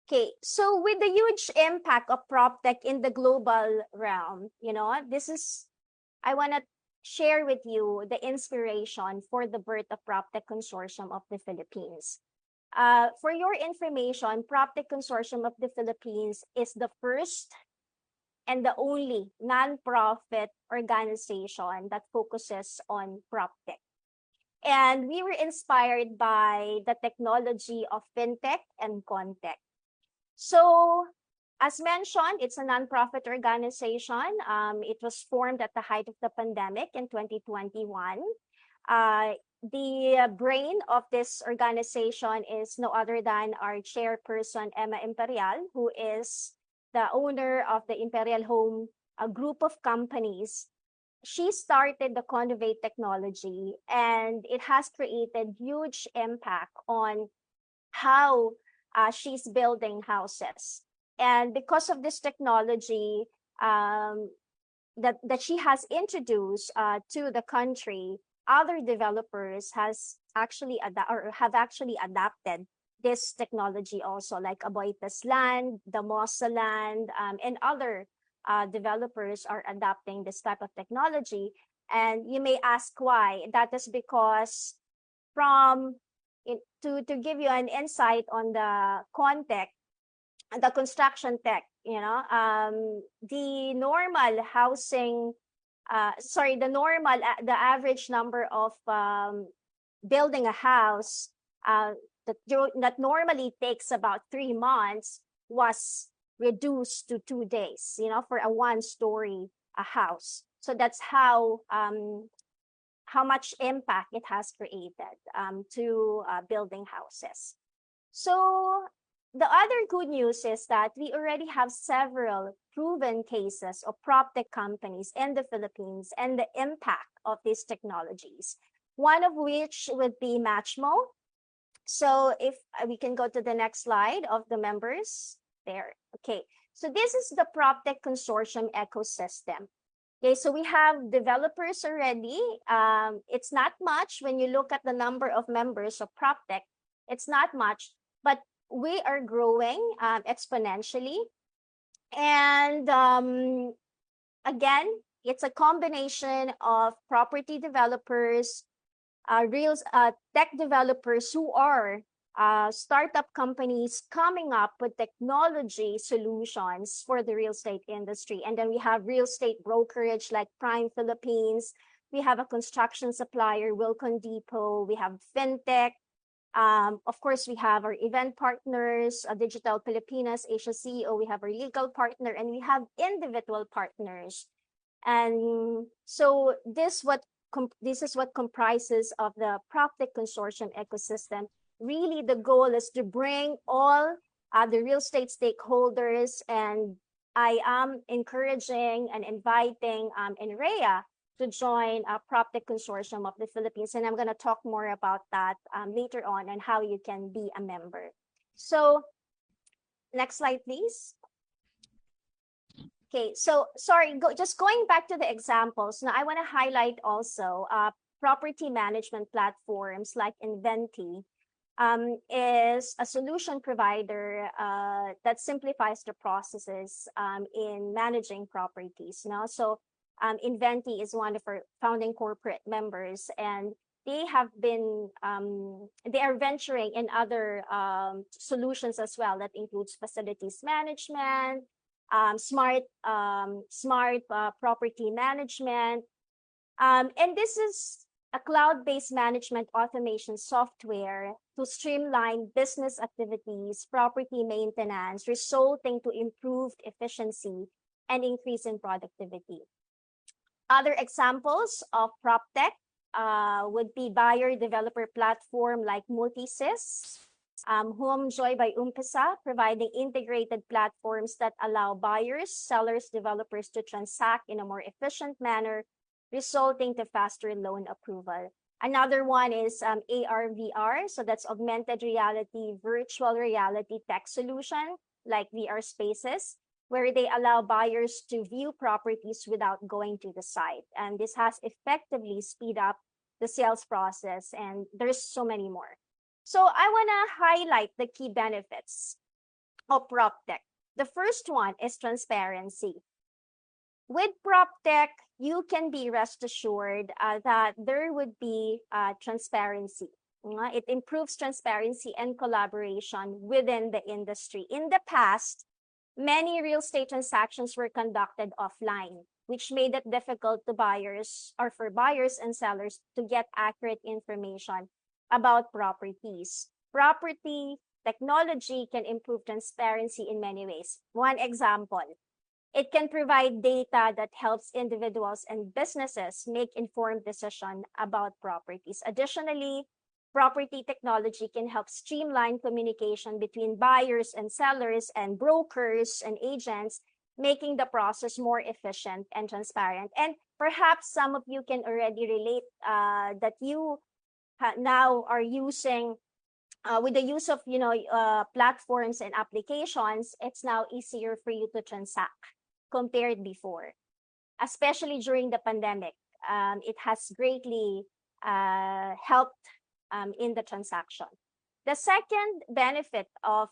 Okay, so with the huge impact of PropTech in the global realm, I want to share with you the inspiration for the birth of PropTech Consortium of the Philippines. For your information, PropTech Consortium of the Philippines is the first and the only non-profit organization that focuses on PropTech. And we were inspired by the technology of FinTech and ConTech. So, as mentioned, it's a non-profit organization. It was formed at the height of the pandemic in 2021. The brain of this organization is no other than our chairperson, Emma Imperial, who is the owner of the Imperial Home, a group of companies. She started the Connovate technology, and it has created huge impact on how she's building houses. And because of this technology that she has introduced to the country, other developers have actually adapted this technology also, like Aboitas Land, Damosa Land, and other developers are adopting this type of technology. And you may ask why. That is because to give you an insight on the context, the construction tech, the normal housing, the average number of building a house that normally takes about 3 months was reduced to 2 days, for a 1-story house. So that's how much impact it has created to building houses. So the other good news is that we already have several proven cases of PropTech companies in the Philippines and the impact of these technologies. One of which would be Matchmo. So if we can go to the next slide of the members there. Okay, so this is the PropTech Consortium ecosystem. Okay, so we have developers already. It's not much when you look at the number of members of PropTech. It's not much, but we are growing exponentially. And again, it's a combination of property developers, tech developers who are startup companies coming up with technology solutions for the real estate industry. And then we have real estate brokerage like Prime Philippines. We have a construction supplier, Wilcon Depot. We have fintech. Of course, we have our event partners, Digital Filipinas, Asia CEO. We have our legal partner, and we have individual partners. And so this is what comprises of the PropTech Consortium ecosystem. Really, the goal is to bring all the real estate stakeholders, and I am encouraging and inviting NREA to join a PropTech Consortium of the Philippines, and I'm going to talk more about that later on and how you can be a member. So, next slide, please. Okay, so sorry, just going back to the examples. Now, I want to highlight also property management platforms like Inventi. Is a solution provider that simplifies the processes in managing properties. So Inventi is one of our founding corporate members, and they have been, they are venturing in other solutions as well. That includes facilities management, smart property management. And this is a cloud-based management automation software to streamline business activities, property maintenance, resulting to improved efficiency and increase in productivity. Other examples of PropTech would be buyer developer platform like Multisys, HomeJoy by Umpisa, providing integrated platforms that allow buyers, sellers, developers to transact in a more efficient manner, resulting to faster loan approval. Another one is AR/VR, so that's augmented reality, virtual reality tech solution like VR Spaces, where they allow buyers to view properties without going to the site. And this has effectively speed up the sales process, and there's so many more. So I want to highlight the key benefits of PropTech. The first one is transparency. With PropTech, you can be rest assured that there would be transparency. It improves transparency and collaboration within the industry. In the past, many real estate transactions were conducted offline, which made it difficult to buyers or for buyers and sellers to get accurate information about properties. Property technology can improve transparency in many ways. One example, it can provide data that helps individuals and businesses make informed decisions about properties. Additionally, property technology can help streamline communication between buyers and sellers and brokers and agents, making the process more efficient and transparent. And perhaps some of you can already relate that you now are using, with the use of platforms and applications, it's now easier for you to transact compared before, especially during the pandemic. It has greatly helped in the transaction. The second benefit of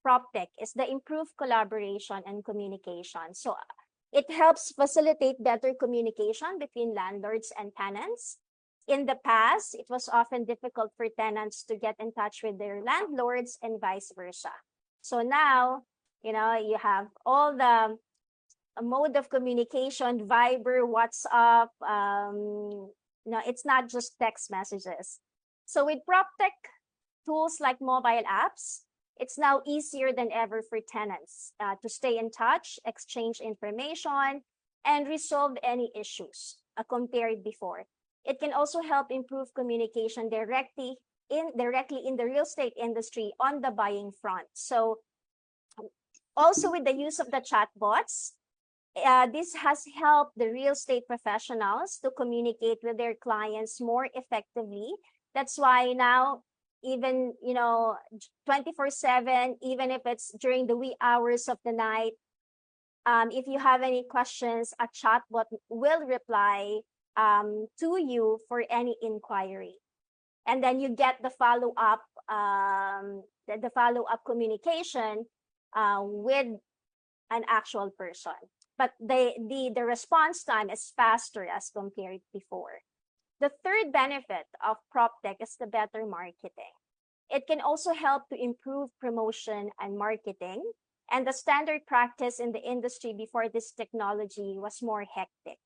PropTech is the improved collaboration and communication. So it helps facilitate better communication between landlords and tenants. In the past, it was often difficult for tenants to get in touch with their landlords and vice versa. So now, you have all the mode of communication, Viber, WhatsApp. It's not just text messages. So with PropTech tools like mobile apps, it's now easier than ever for tenants to stay in touch, exchange information, and resolve any issues compared before. It can also help improve communication directly in the real estate industry on the buying front. So also with the use of the chatbots, this has helped the real estate professionals to communicate with their clients more effectively. That's why now even 24/7, even if it's during the wee hours of the night. If you have any questions, a chatbot will reply to you for any inquiry, and then you get the follow-up the follow-up communication with an actual person. But the response time is faster as compared before. The third benefit of PropTech is the better marketing. It can also help to improve promotion and marketing. And the standard practice in the industry before this technology was more hectic.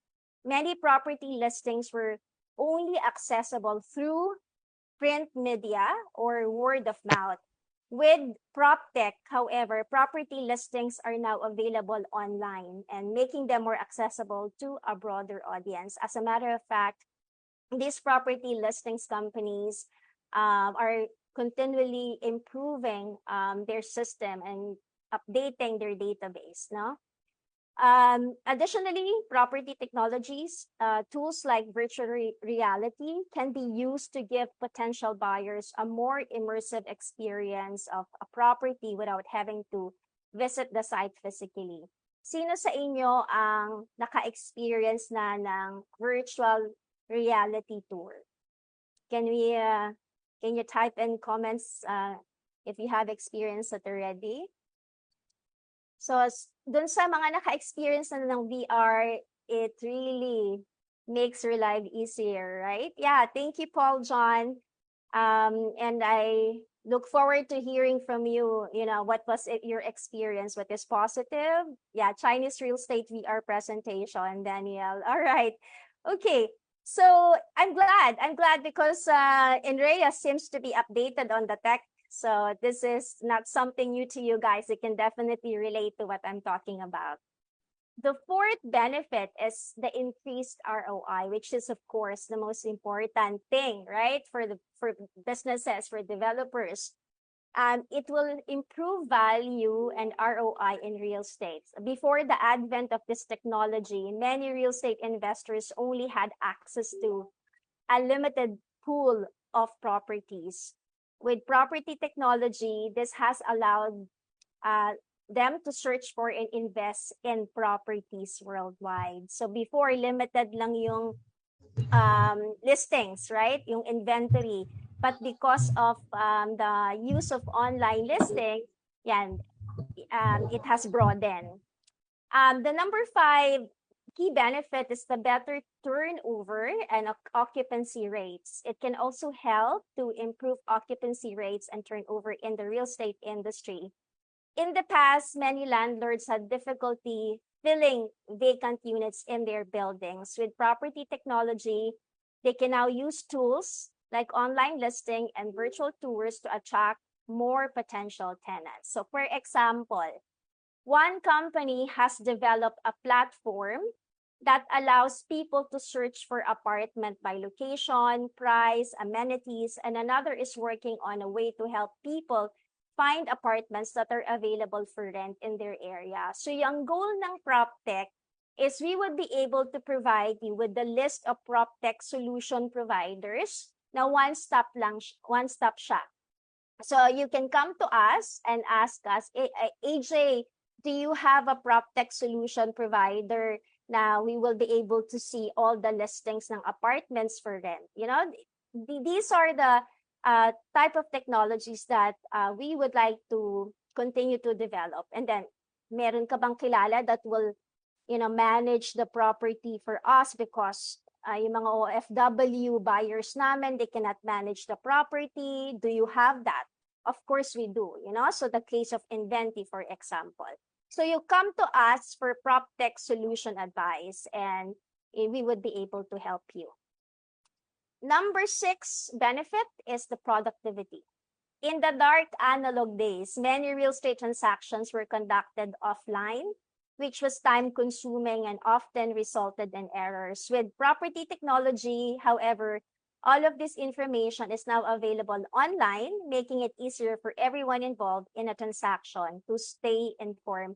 Many property listings were only accessible through print media or word of mouth. With PropTech, however, property listings are now available online and making them more accessible to a broader audience. As a matter of fact, these property listings companies are continually improving their system and updating their database. No? Additionally, property technologies, tools like virtual reality can be used to give potential buyers a more immersive experience of a property without having to visit the site physically. Sino sa inyo ang naka-experience na ng virtual reality tour? Can you type in comments if you have experienced it already? So dun sa mga naka-experience na ng VR, it really makes your life easier, right? Yeah, thank you, Paul John. And I look forward to hearing from you, what was your experience? What is positive? Yeah, Chinese real estate VR presentation, Daniel. All right. Okay. So I'm glad because Enrea seems to be updated on the tech. So this is not something new to you guys. You can definitely relate to what I'm talking about. The fourth benefit is the increased ROI, which is of course the most important thing, right? For businesses, for developers. It will improve value and ROI in real estate. Before the advent of this technology, many real estate investors only had access to a limited pool of properties. With property technology, this has allowed them to search for and invest in properties worldwide. So before, limited lang yung listings, right? Yung inventory. But because of the use of online listing, it has broadened. The number 5 key benefit is the better turnover and occupancy rates. It can also help to improve occupancy rates and turnover in the real estate industry. In the past, many landlords had difficulty filling vacant units in their buildings. With property technology, they can now use tools like online listing and virtual tours to attract more potential tenants. So for example, one company has developed a platform that allows people to search for apartment by location, price, amenities, and another is working on a way to help people find apartments that are available for rent in their area. So yung goal ng PropTech is we would be able to provide you with the list of PropTech solution providers na one-stop shop. So you can come to us and ask us, AJ, do you have a PropTech solution provider? Now we will be able to see all the listings ng apartments for rent. These are the type of technologies that we would like to continue to develop. And then, meron ka bang kilala that will, manage the property for us because yung mga OFW buyers namin, they cannot manage the property. Do you have that? Of course we do, So the case of Inventi, for example. So you come to us for PropTech solution advice and we would be able to help you. Number 6 benefit is the productivity. In the dark analog days, many real estate transactions were conducted offline, which was time-consuming and often resulted in errors. With property technology, however, all of this information is now available online, making it easier for everyone involved in a transaction to stay informed.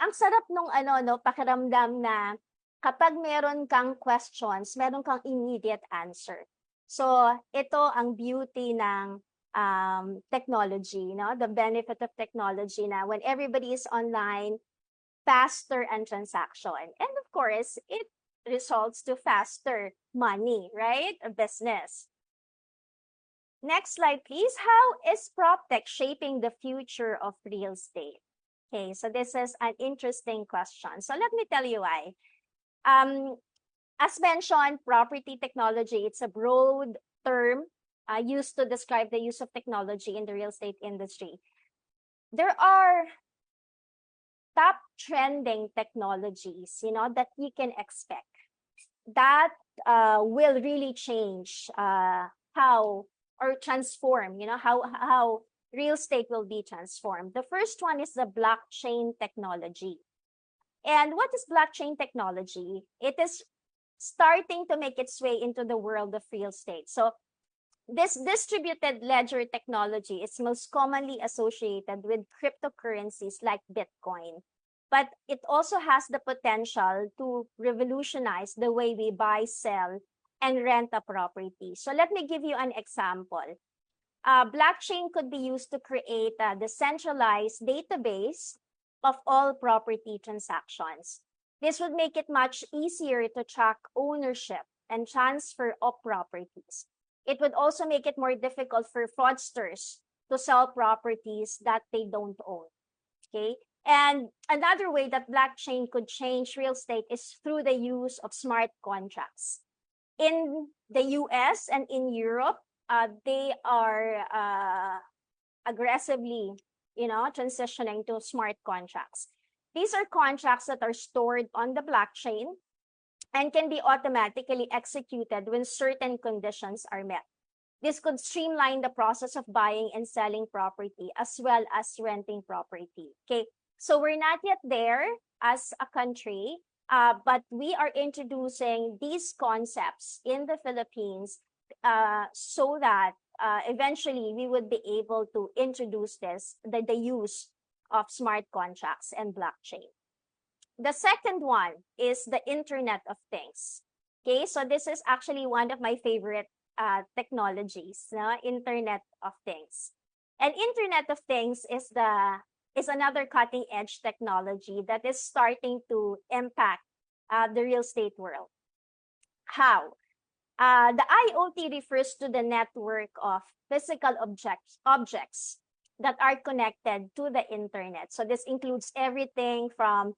Ang sarap nung pakiramdam na kapag meron kang questions, meron kang immediate answer. So ito ang beauty ng technology, the benefit of technology na when everybody is online, faster and transaction. And of course, it results to faster money, right? A business. Next slide, please. How is PropTech shaping the future of real estate? Okay, so this is an interesting question. So let me tell you why. As mentioned, property technology, it's a broad term used to describe the use of technology in the real estate industry. There are top trending technologies, that you can expect that will really change how or transform, how real estate will be transformed. The first one is the blockchain technology. And what is blockchain technology? It is starting to make its way into the world of real estate. So this distributed ledger technology is most commonly associated with cryptocurrencies like Bitcoin, but it also has the potential to revolutionize the way we buy, sell, and rent a property. So let me give you an example. Blockchain could be used to create a decentralized database of all property transactions. This would make it much easier to track ownership and transfer of properties. It would also make it more difficult for fraudsters to sell properties that they don't own. Okay. And another way that blockchain could change real estate is through the use of smart contracts. In the US and in Europe, they are aggressively, transitioning to smart contracts. These are contracts that are stored on the blockchain and can be automatically executed when certain conditions are met. This could streamline the process of buying and selling property as well as renting property. Okay, so we're not yet there as a country, but we are introducing these concepts in the Philippines so that eventually we would be able to introduce the use of smart contracts and blockchain. The second one is the Internet of Things. Okay, so this is actually one of my favorite technologies, Internet of Things. And Internet of Things is another cutting edge technology that is starting to impact the real estate world. How? The IoT refers to the network of physical objects that are connected to the internet. So this includes everything from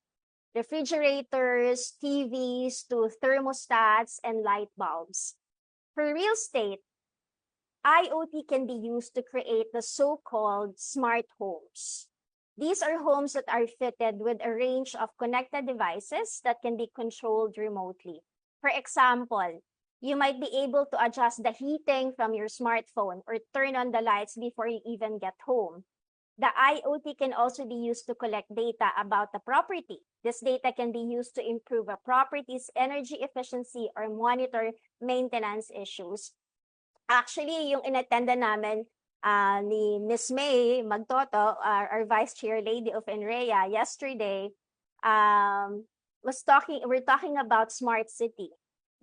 refrigerators, TVs, to thermostats and light bulbs. For real estate, IoT can be used to create the so-called smart homes. These are homes that are fitted with a range of connected devices that can be controlled remotely. For example, you might be able to adjust the heating from your smartphone or turn on the lights before you even get home. The IoT can also be used to collect data about the property. This data can be used to improve a property's energy efficiency or monitor maintenance issues. Actually, yung inattenda namin ni Ms. May Magtoto, our Vice Chair Lady of NREA, yesterday, we're talking about smart city.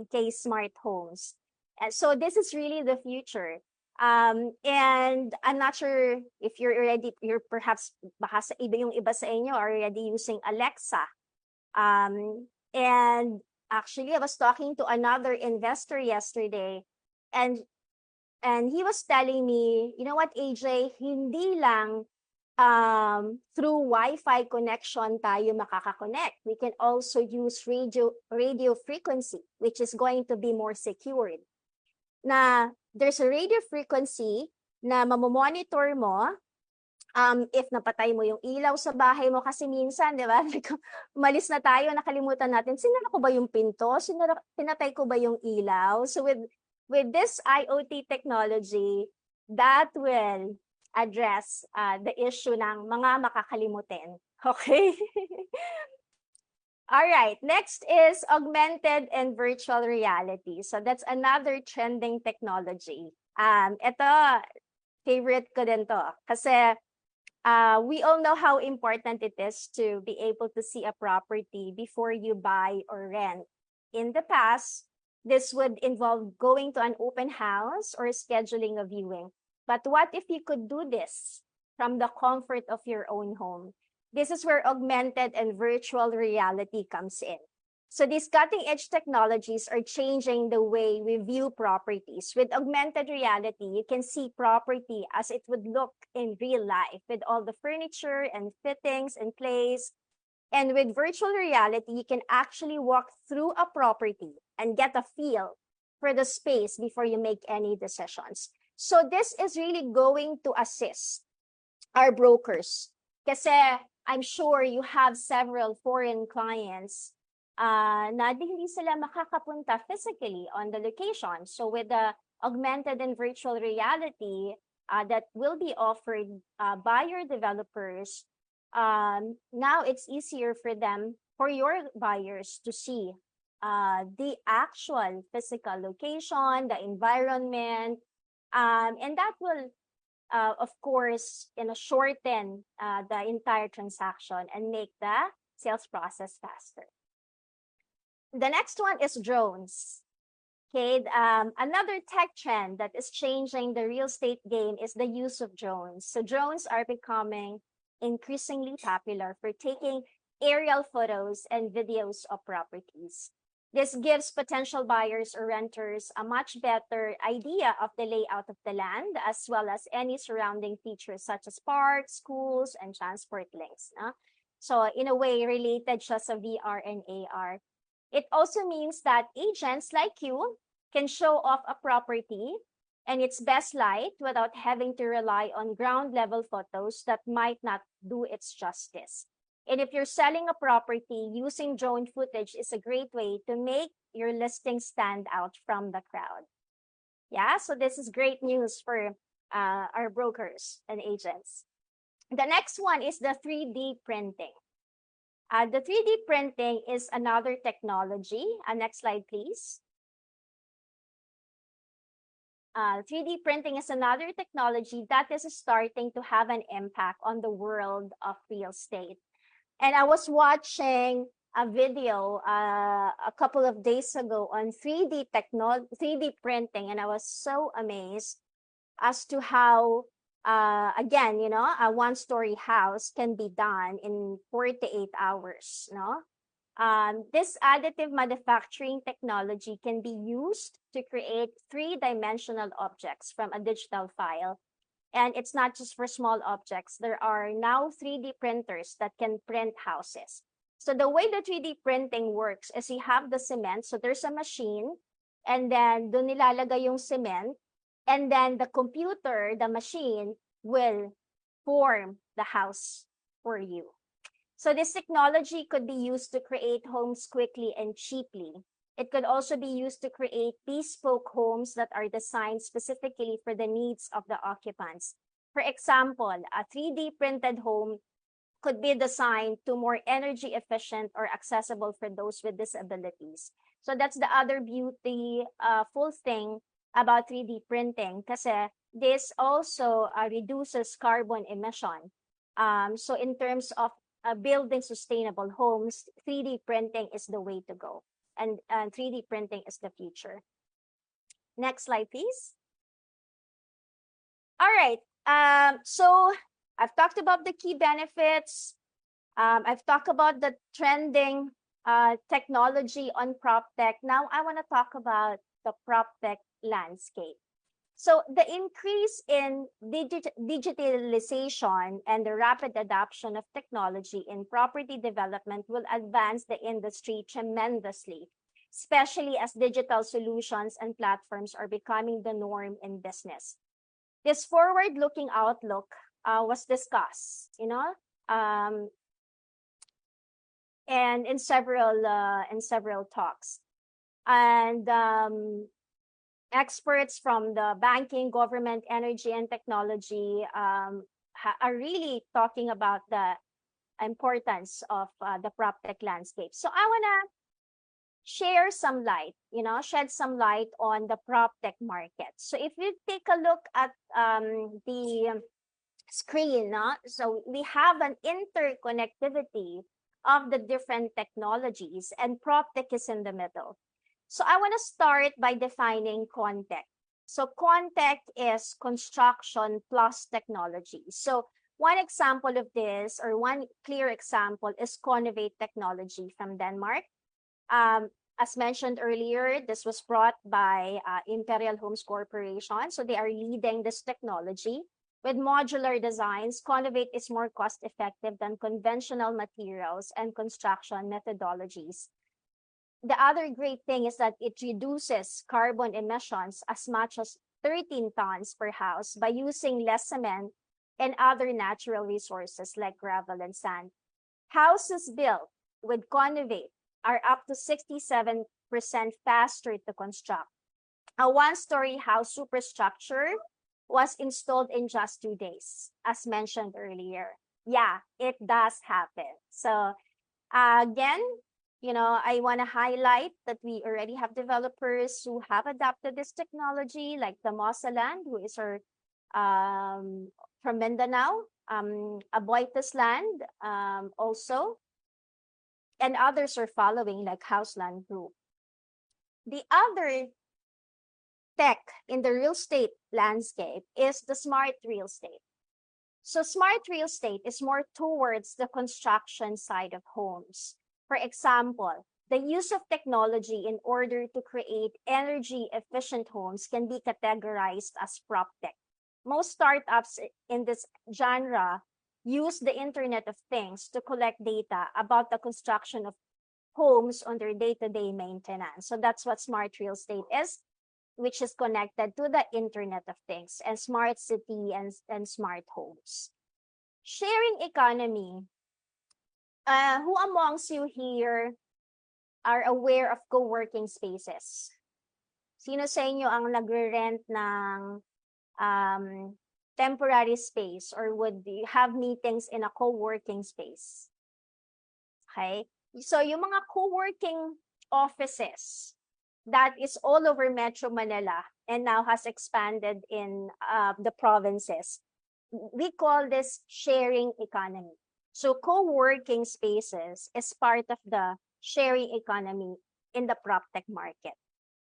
Okay, smart homes. And so this is really the future. And I'm not sure if you're perhaps baka yung iba sa inyo are already using Alexa. And actually, I was talking to another investor yesterday, and he was telling me, you know what, AJ, hindi lang through Wi-Fi connection tayo makaka-connect. We can also use radio frequency, which is going to be more secured. Na there's a radio frequency na mamomonitor mo if napatay mo yung ilaw sa bahay mo, kasi minsan, di ba? Umalis na tayo, nakalimutan natin, sinara ko ba yung pinto? Pinatay ko ba yung ilaw? So with this IoT technology, that will address the issue ng mga makakalimutin. Okay? All right, next is augmented and virtual reality. So that's another trending technology. Ito, favorite ko din to. Kasi we all know how important it is to be able to see a property before you buy or rent. In the past, this would involve going to an open house or scheduling a viewing. But what if you could do this from the comfort of your own home? This is where augmented and virtual reality comes in. So these cutting-edge technologies are changing the way we view properties. With augmented reality, you can see property as it would look in real life, with all the furniture and fittings in place. And with virtual reality, you can actually walk through a property and get a feel for the space before you make any decisions. So this is really going to assist our brokers. Kasi I'm sure you have several foreign clients na hindi sila makakapunta physically on the location. So with the augmented and virtual reality that will be offered by your developers, now it's easier for them, for your buyers to see the actual physical location, the environment, and that will, of course, shorten the entire transaction and make the sales process faster. The next one is drones. Okay, another tech trend that is changing the real estate game is the use of drones. So drones are becoming increasingly popular for taking aerial photos and videos of properties. This gives potential buyers or renters a much better idea of the layout of the land, as well as any surrounding features such as parks, schools, and transport links. So in a way, related just a VR and AR. It also means that agents like you can show off a property and its best light without having to rely on ground level photos that might not do its justice. And if you're selling a property, using drone footage is a great way to make your listing stand out from the crowd. Yeah, so this is great news for our brokers and agents. The next one is the 3D printing. The 3D printing is another technology. Next slide, please. 3D printing is another technology that is starting to have an impact on the world of real estate. And I was watching a video a couple of days ago on 3D printing, and I was so amazed as to how, again, a one-story house can be done in 48 hours, no? This additive manufacturing technology can be used to create three-dimensional objects from a digital file. And it's not just for small objects. There are now 3D printers that can print houses. So the way the 3D printing works is you have the cement. So there's a machine, and then doon nilalagay yung cement, and then the computer, the machine, will form the house for you. So this technology could be used to create homes quickly and cheaply. It could also be used to create bespoke homes that are designed specifically for the needs of the occupants. For example, a 3D printed home could be designed to more energy efficient or accessible for those with disabilities. So that's the other beautiful thing about 3D printing, kasi this also reduces carbon emission. So in terms of building sustainable homes, 3D printing is the way to go. And 3D printing is the future. Next slide, please. All right. So I've talked about the key benefits. I've talked about the trending technology on PropTech. Now I want to talk about the PropTech landscape. So the increase in digitalization and the rapid adoption of technology in property development will advance the industry tremendously, especially as digital solutions and platforms are becoming the norm in business. This forward-looking outlook was discussed, and in several talks. And experts from the banking, government, energy, and technology are really talking about the importance of the PropTech landscape. So I want to shed some light on the PropTech market. So if you take a look at the screen, so we have an interconnectivity of the different technologies, and PropTech is in the middle. So I want to start by defining context. So Contech is construction plus technology. So one example of this, or one clear example, is Conovate Technology from Denmark. As mentioned earlier, this was brought by Imperial Homes Corporation. So they are leading this technology. With modular designs, Conovate is more cost-effective than conventional materials and construction methodologies. The other great thing is that it reduces carbon emissions as much as 13 tons per house by using less cement and other natural resources like gravel and sand. Houses built with Conovate are up to 67% faster to construct. A one-story house superstructure was installed in just 2 days, as mentioned earlier. Yeah, it does happen. So again, I want to highlight that we already have developers who have adopted this technology, like the Mosaland, who is our from Mindanao, Aboites Land also, and others are following, like Houseland Group. The other tech in the real estate landscape is the smart real estate. So smart real estate is more towards the construction side of homes. For example, the use of technology in order to create energy efficient homes can be categorized as PropTech. Most startups in this genre use the Internet of Things to collect data about the construction of homes on their day-to-day maintenance. So that's what smart real estate is, which is connected to the Internet of Things and smart city and smart homes. Sharing economy. Who amongst you here are aware of co-working spaces? Sino sa inyo ang nagre-rent ng temporary space or would have meetings in a co-working space? Okay? So yung mga co-working offices that is all over Metro Manila and now has expanded in the provinces, we call this sharing economy. So co-working spaces is part of the sharing economy in the PropTech market.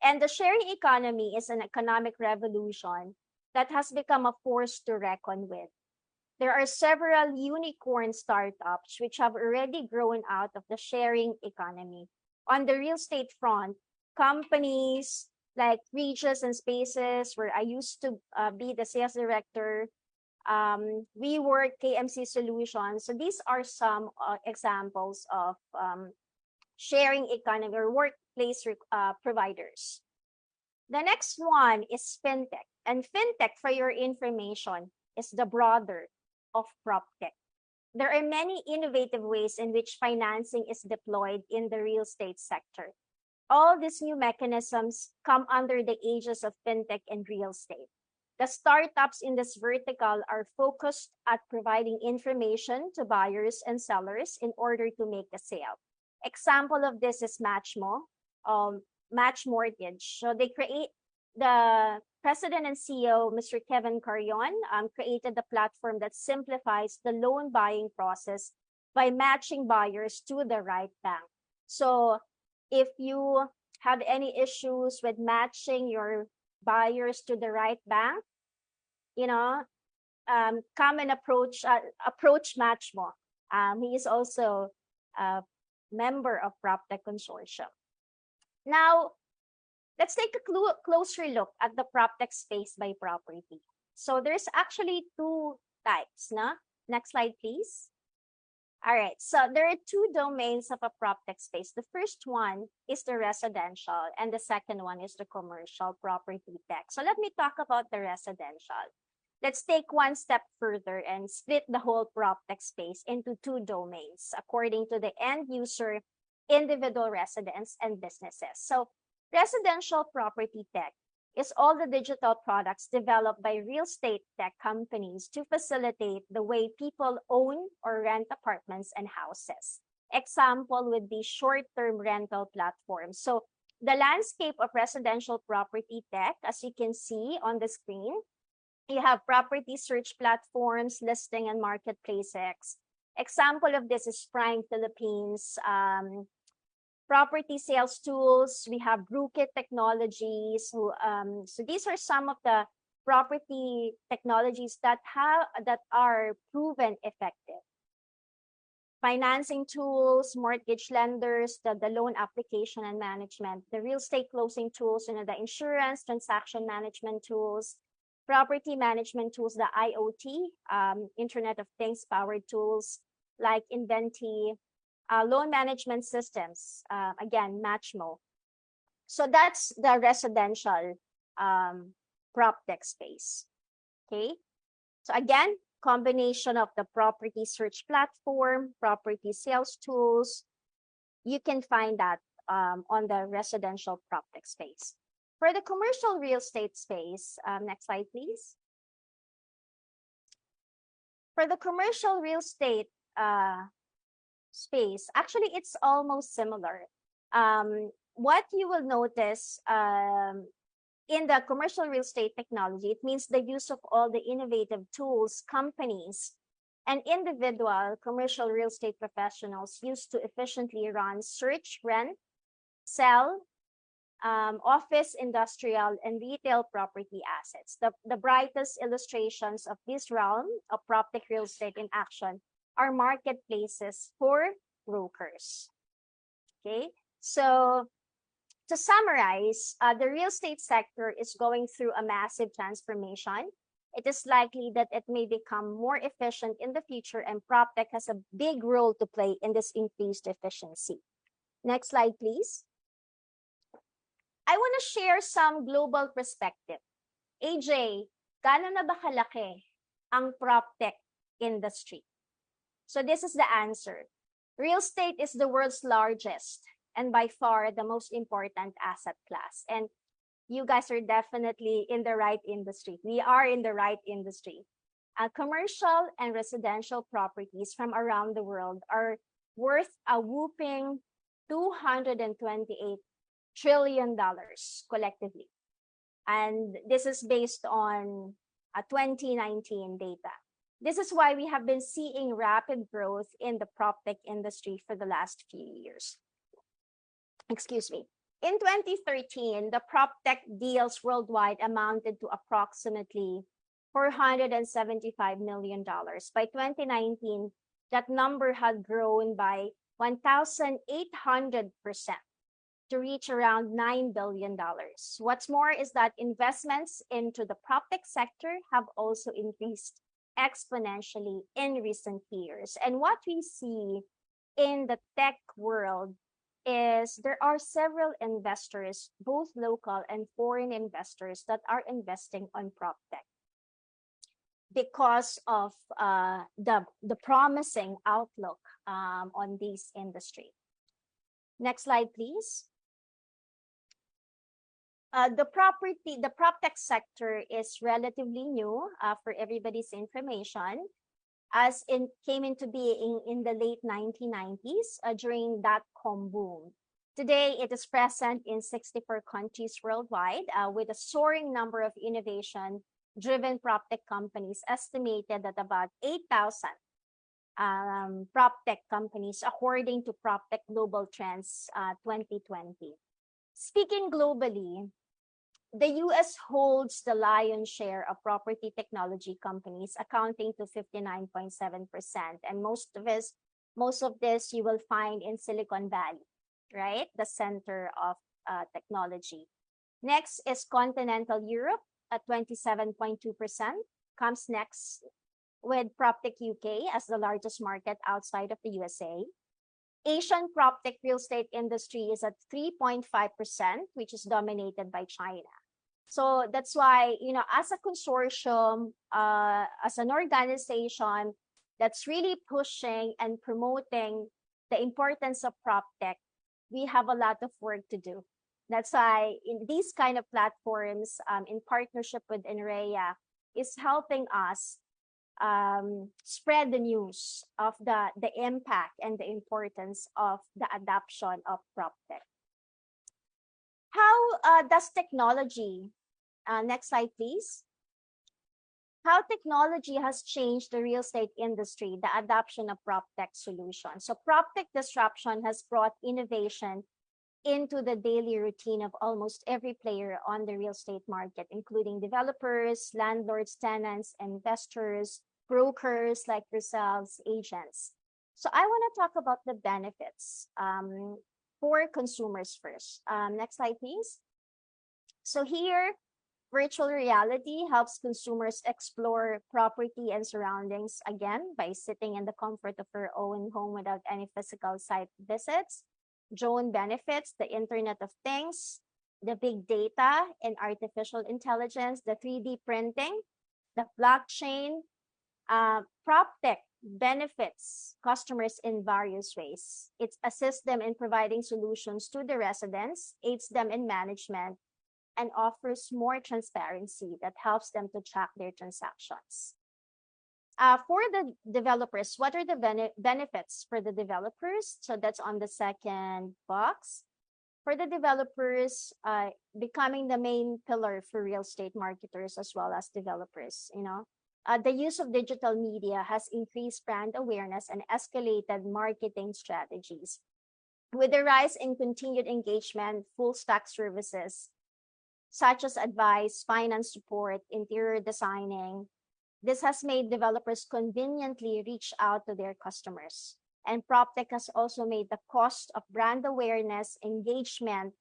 And the sharing economy is an economic revolution that has become a force to reckon with. There are several unicorn startups which have already grown out of the sharing economy. On the real estate front, companies like Regis and Spaces, where I used to be the sales director, WeWork, KMC Solutions. So these are some examples of sharing economy or workplace providers. The next one is FinTech. And FinTech, for your information, is the brother of PropTech. There are many innovative ways in which financing is deployed in the real estate sector. All these new mechanisms come under the aegis of FinTech and real estate. The startups in this vertical are focused at providing information to buyers and sellers in order to make a sale. Example of this is Matchmo, Match Mortgage. So the president and CEO, Mr. Kevin Carrion, created the platform that simplifies the loan buying process by matching buyers to the right bank. So if you have any issues with matching your buyers to the right bank, come and approach Matchmo. He is also a member of PropTech Consortium. Now, let's take a closer look at the PropTech space by property. So there's actually two types. Next slide, please. All right, so there are two domains of a PropTech space. The first one is the residential, and the second one is the commercial property tech. So let me talk about the residential. Let's take one step further and split the whole PropTech space into two domains according to the end user, individual residents, and businesses. So residential property tech is all the digital products developed by real estate tech companies to facilitate the way people own or rent apartments and houses. Example would be short-term rental platforms. So the landscape of residential property tech, as you can see on the screen, you have property search platforms, listing and marketplaces. Example of this is Prime Philippines, Property sales tools, we have Brookit Technologies. So these are some of the property technologies that are proven effective. Financing tools, mortgage lenders, the loan application and management, the real estate closing tools, the insurance transaction management tools, property management tools, the IoT, Internet of Things powered tools like Inventi, loan management systems, again, Matchmo. So that's the residential prop tech space. Okay. So again, combination of the property search platform, property sales tools, you can find that on the residential prop tech space. For the commercial real estate space, next slide, please. For the commercial real estate space, actually, it's almost similar. What you will notice in the commercial real estate technology, it means the use of all the innovative tools companies and individual commercial real estate professionals use to efficiently run search, rent, sell, office, industrial, and retail property assets. The brightest illustrations of this realm of PropTech real estate in action are marketplaces for brokers. Okay, so to summarize, the real estate sector is going through a massive transformation. It is likely that it may become more efficient in the future, and PropTech has a big role to play in this increased efficiency. Next slide, please. I want to share some global perspective. AJ, gaano na ba kalaki ang PropTech industry? So this is the answer. Real estate is the world's largest and by far the most important asset class. And you guys are definitely in the right industry. We are in the right industry. Commercial and residential properties from around the world are worth a whopping $228 trillion collectively. And this is based on 2019 data. This is why we have been seeing rapid growth in the PropTech industry for the last few years. Excuse me. In 2013, the PropTech deals worldwide amounted to approximately $475 million. By 2019, that number had grown by 1,800% to reach around $9 billion. What's more is that investments into the PropTech sector have also increased exponentially in recent years. And what we see in the tech world is there are several investors, both local and foreign investors, that are investing on PropTech because of the promising outlook on this industry. Next slide, please. The PropTech sector is relatively new for everybody's information, as it came into being in the late 1990s during dot-com boom. Today, it is present in 64 countries worldwide with a soaring number of innovation-driven PropTech companies, estimated at about 8,000 PropTech companies, according to PropTech Global Trends 2020. Speaking globally, the US holds the lion's share of property technology companies, accounting to 59.7%. And most of this you will find in Silicon Valley, right? The center of technology. Next is continental Europe at 27.2%, comes next with PropTech UK as the largest market outside of the USA. Asian PropTech real estate industry is at 3.5%, which is dominated by China. So that's why, as a consortium, as an organization that's really pushing and promoting the importance of PropTech, we have a lot of work to do. That's why in these kind of platforms, in partnership with NREA, is helping us spread the news of the impact and the importance of the adoption of PropTech. How does technology, next slide please, how technology has changed the real estate industry, the adoption of PropTech solutions. So PropTech disruption has brought innovation into the daily routine of almost every player on the real estate market, including developers, landlords, tenants, investors, brokers like yourselves, agents. So I want to talk about the benefits for consumers first. Next slide, please. So here, virtual reality helps consumers explore property and surroundings again by sitting in the comfort of their own home without any physical site visits. Drone benefits, the Internet of Things, the big data and artificial intelligence, the 3D printing, the blockchain, PropTech benefits customers in various ways. It assists them in providing solutions to the residents, aids them in management, and offers more transparency that helps them to track their transactions. For the developers, what are the benefits for the developers? So that's on the second box. For the developers, becoming the main pillar for real estate marketers as well as developers, the use of digital media has increased brand awareness and escalated marketing strategies. With the rise in continued engagement, full stack services, such as advice, finance support, interior designing, this has made developers conveniently reach out to their customers. And PropTech has also made the cost of brand awareness, engagement,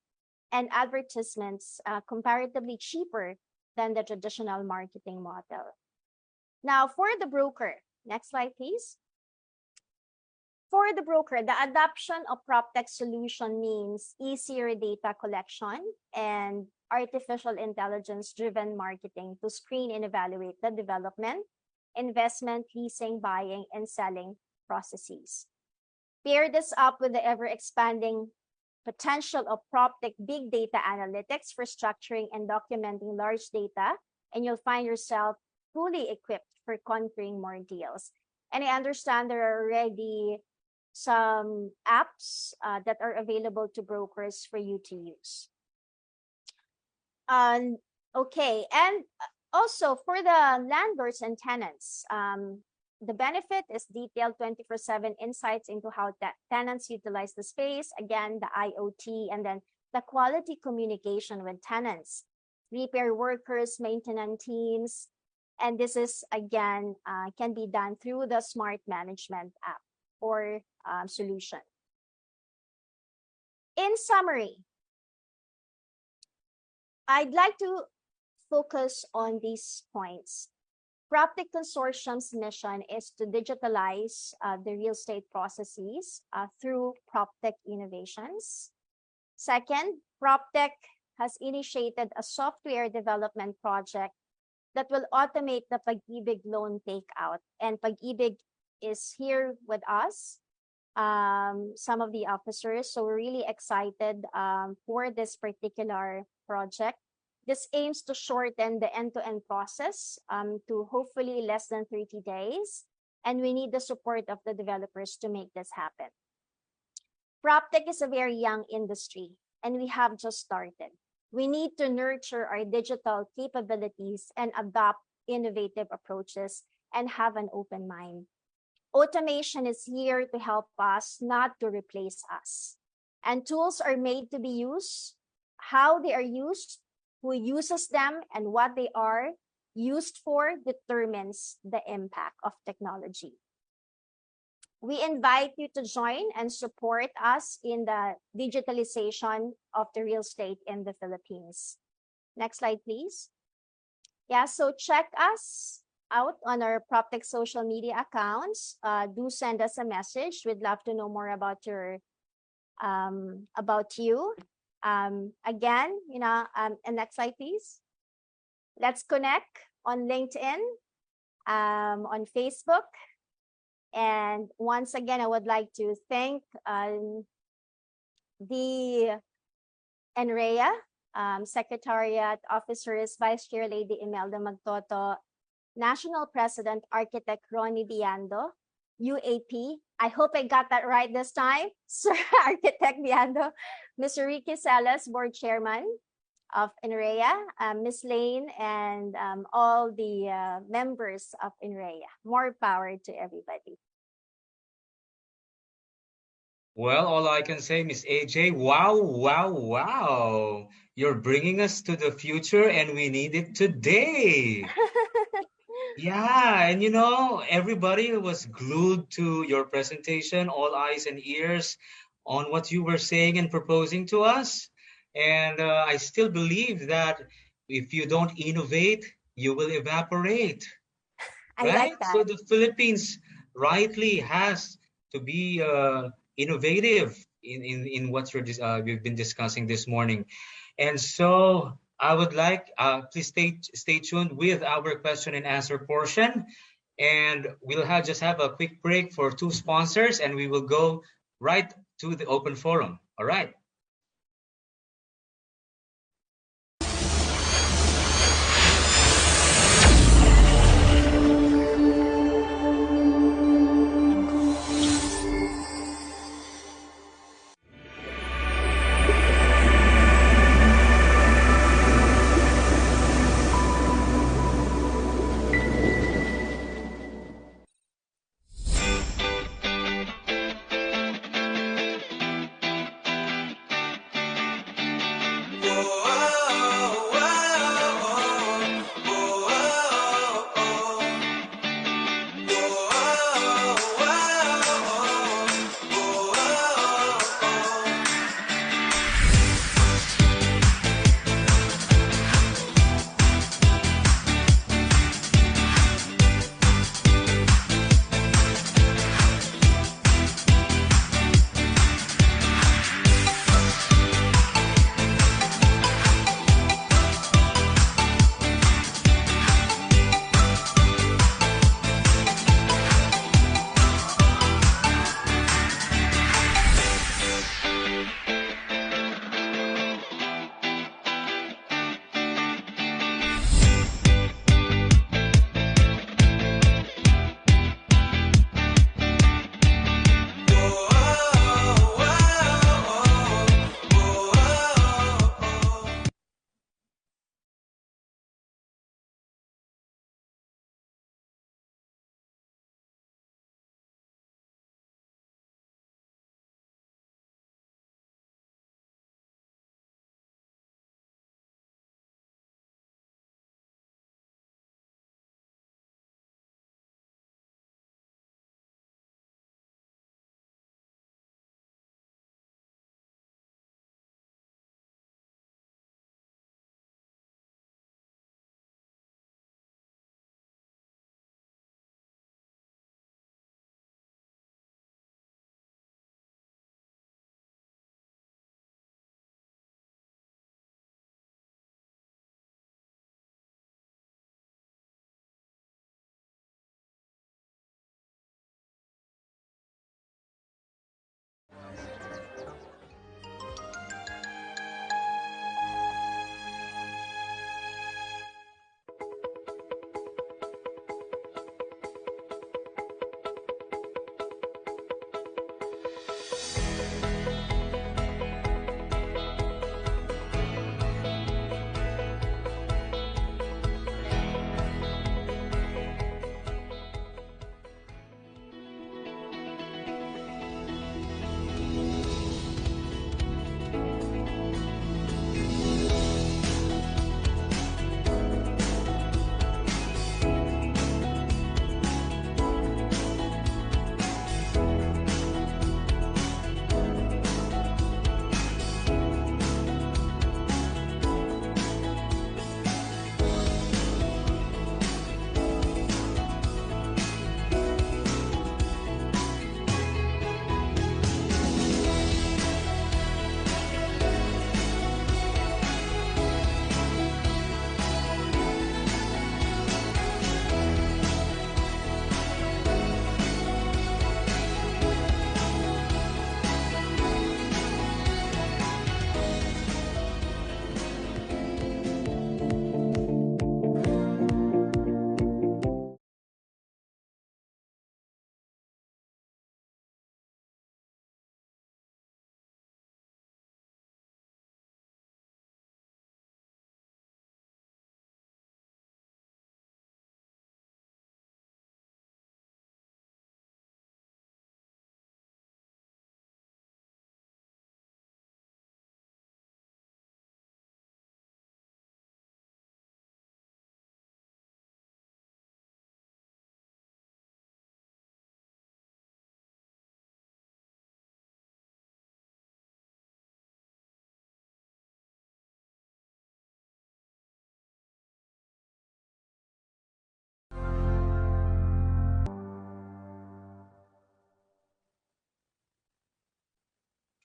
and advertisements comparatively cheaper than the traditional marketing model. Now, for the broker, next slide, please. For the broker, the adoption of PropTech solution means easier data collection and artificial intelligence-driven marketing to screen and evaluate the development, investment, leasing, buying, and selling processes. Pair this up with the ever-expanding potential of PropTech big data analytics for structuring and documenting large data, and you'll find yourself fully equipped for conquering more deals. And I understand there are already some apps that are available to brokers for you to use. Okay, and also for the landlords and tenants, the benefit is detailed 24/7 insights into how tenants utilize the space, again, the IoT, and then the quality communication with tenants, repair workers, maintenance teams, and this is, again, can be done through the smart management app or solution. In summary, I'd like to focus on these points. PropTech Consortium's mission is to digitalize the real estate processes through PropTech innovations. Second, PropTech has initiated a software development project that will automate the Pag-ibig loan takeout. And Pag-ibig is here with us, some of the officers. So we're really excited for this particular project. This aims to shorten the end-to-end process to hopefully less than 30 days. And we need the support of the developers to make this happen. PropTech is a very young industry, and we have just started. We need to nurture our digital capabilities and adopt innovative approaches and have an open mind. Automation is here to help us, not to replace us. And tools are made to be used. How they are used, who uses them, and what they are used for determines the impact of technology. We invite you to join and support us in the digitalization of the real estate in the Philippines. Next slide, please. Yeah, so check us out on our PropTech social media accounts. Do send us a message. We'd love to know more about you. Again, and next slide, please. Let's connect on LinkedIn, on Facebook. And once again, I would like to thank the NREA Secretariat Officers, Vice Chair Lady Imelda Magtoto, National President Architect Ronnie Biando, UAP. I hope I got that right this time, Sir Architect Biando, Mr. Ricky Salas, Board Chairman of NREA, Ms. Lane, and all the members of NREA. More power to everybody. Well, all I can say, Miss AJ, wow, wow, wow. You're bringing us to the future and we need it today. Yeah, and everybody was glued to your presentation, all eyes and ears on what you were saying and proposing to us. And I still believe that if you don't innovate, you will evaporate, I right? like So that. the Philippines rightly has to be innovative in what we've been discussing this morning. And so I would like, please stay tuned with our question and answer portion. And we'll just have a quick break for two sponsors and we will go right to the open forum. All right.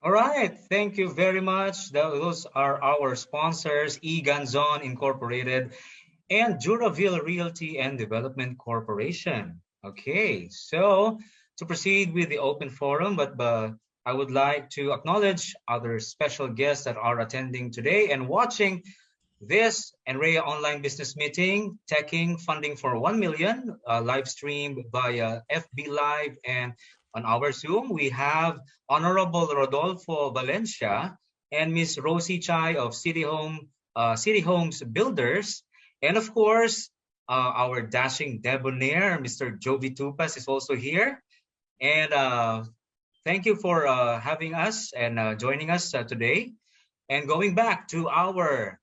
All right, thank you very much. Those are our sponsors, eGanzon Incorporated and Juraville Realty and Development Corporation. Okay, so to proceed with the open forum, but I would like to acknowledge other special guests that are attending today and watching this NREA online business meeting, Teching Funding for 1 Million, live streamed via FB Live and on our Zoom. We have Honorable Rodolfo Valencia and Miss Rosie Chai of City Homes Builders. And of course, our dashing debonair, Mr. Jovi Tupas is also here. And thank you for having us and joining us today. And going back to our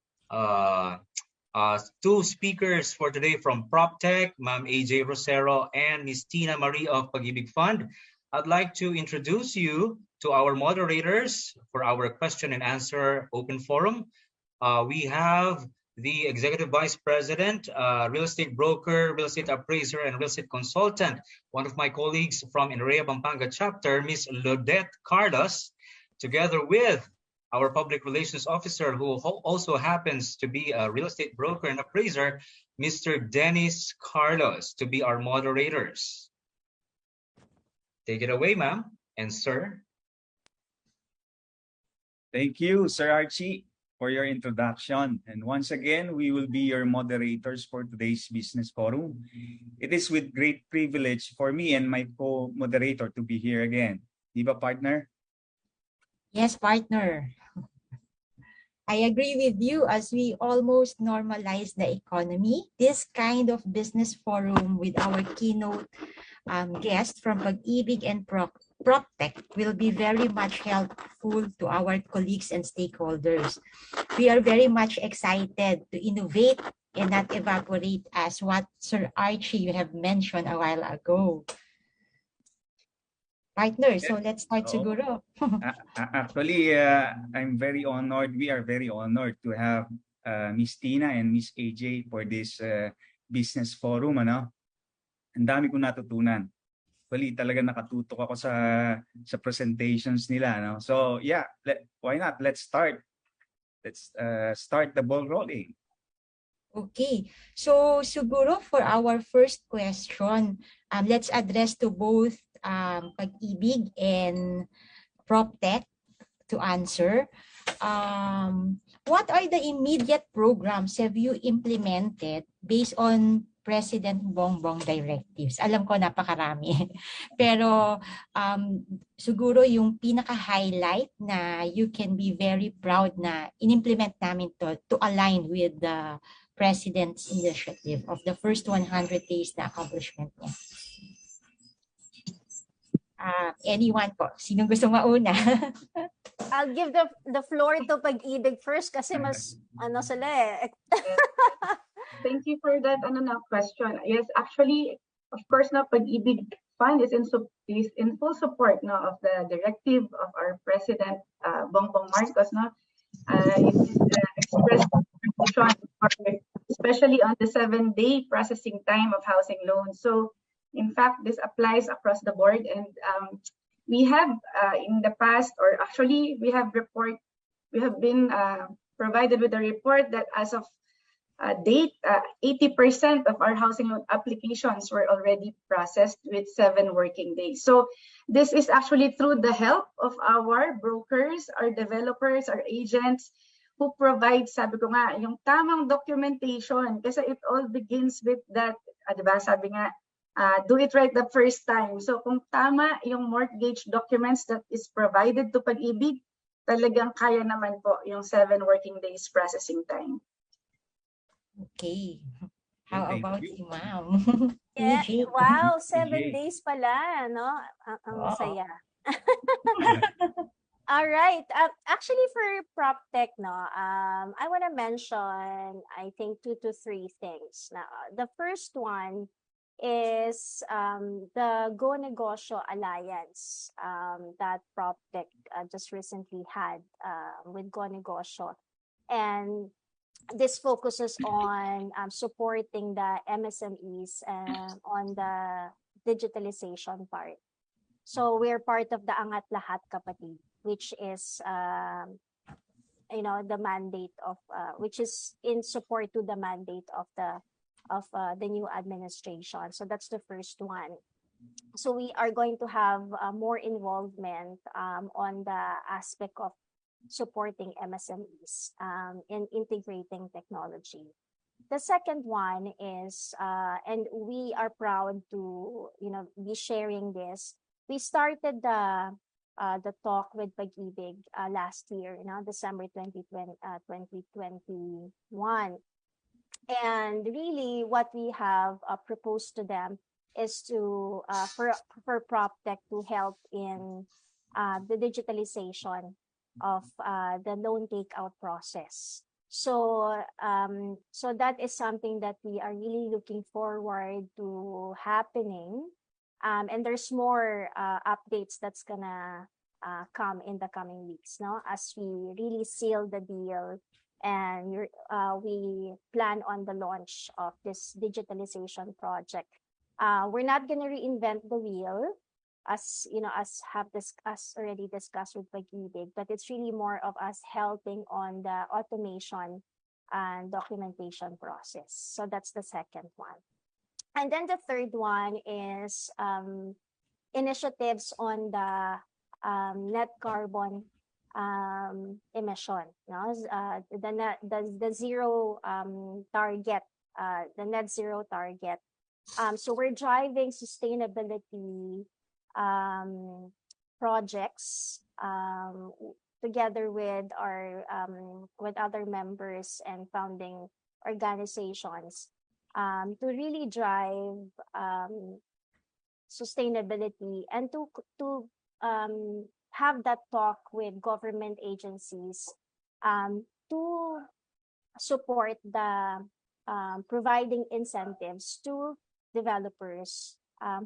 two speakers for today from PropTech, Ma'am AJ Rosero and Miss Tina Marie of Pag-ibig Fund, I'd like to introduce you to our moderators for our question and answer open forum. We have the Executive Vice President, Real Estate Broker, Real Estate Appraiser, and Real Estate Consultant, one of my colleagues from NREA Pampanga Chapter, Ms. Lodette Carlos, together with our Public Relations Officer, who also happens to be a Real Estate Broker and Appraiser, Mr. Dennis Carlos, to be our moderators. Take it away, ma'am and sir. Thank you, Sir Archie, for your introduction. And once again, we will be your moderators for today's business forum. It is with great privilege for me and my co-moderator to be here again. Di ba, partner? Yes, partner. I agree with you. As we almost normalize the economy, this kind of business forum with our keynote guest from Pag-ibig and PropTech will be very much helpful to our colleagues and stakeholders. We are very much excited to innovate and not evaporate, as what Sir Archie you have mentioned a while ago. Partner, so let's start siguro. Actually, I'm very honored. We are very honored to have Miss Tina and Miss AJ for this business forum. Ano? Ang dami kong natutunan. Actually, talaga nakatutok ako sa presentations nila. No? So yeah, why not? Let's start. Let's start the ball rolling. Okay, so siguro for our first question, let's address to both Pag-ibig and PropTech to answer. What are the immediate programs have you implemented based on President Bongbong directives? Alam ko napakarami. Pero siguro yung pinaka-highlight na you can be very proud na in-implement namin to align with the President's initiative of the first 100 days na accomplishment niya. Anyone po? Sinong gusto mauna? I'll give the floor to Pag-ibig first kasi mas sila eh. Thank you for that question. Yes, actually, of course, Pag-ibig Fund is in full support of the directive of our President Bongbong Marcos. It is expressed especially on the 7-day processing time of housing loans. So, in fact, this applies across the board, and we have in the past, or actually we have been provided with a report that as of date, 80% of our housing loan applications were already processed with 7 working days. So this is actually through the help of our brokers, our developers, our agents, who provide, sabi ko nga, yung tamang documentation, kasi it all begins with that, diba, sabi nga, do it right the first time. So kung tama yung mortgage documents that is provided to Pag-ibig, talagang kaya naman po yung 7 working days processing time. Okay. How about you, ma'am? Yeah, wow, 7 days pala, no? Ang saya. All right. Actually, for PropTech, I want to mention, I think, 2 to 3 things. Now, the first one is the Go Negosyo Alliance that PropTech just recently had with Go Negosyo. And this focuses on supporting the MSMEs on the digitalization part. So we're part of the Angat Lahat Kapatid. which is the mandate of which is in support to the mandate of the new administration. So that's the first one. So we are going to have more involvement on the aspect of supporting MSMEs in integrating technology. The second one is, and we are proud to be sharing this. We started the talk with Pag-ibig last year, December 2021. And really what we have proposed to them is to for PropTech to help in the digitalization of the loan takeout process. So so that is something that we are really looking forward to happening. And there's more updates that's gonna come in the coming weeks, as we really seal the deal and we plan on the launch of this digitalization project. We're not gonna reinvent the wheel, as already discussed with Pag-ibig, but it's really more of us helping on the automation and documentation process. So that's the second one. And then the third one is initiatives on the net carbon emission, the zero target, the net zero target. So we're driving sustainability projects together with our with other members and founding organizations to really drive sustainability and to have that talk with government agencies to support the providing incentives to developers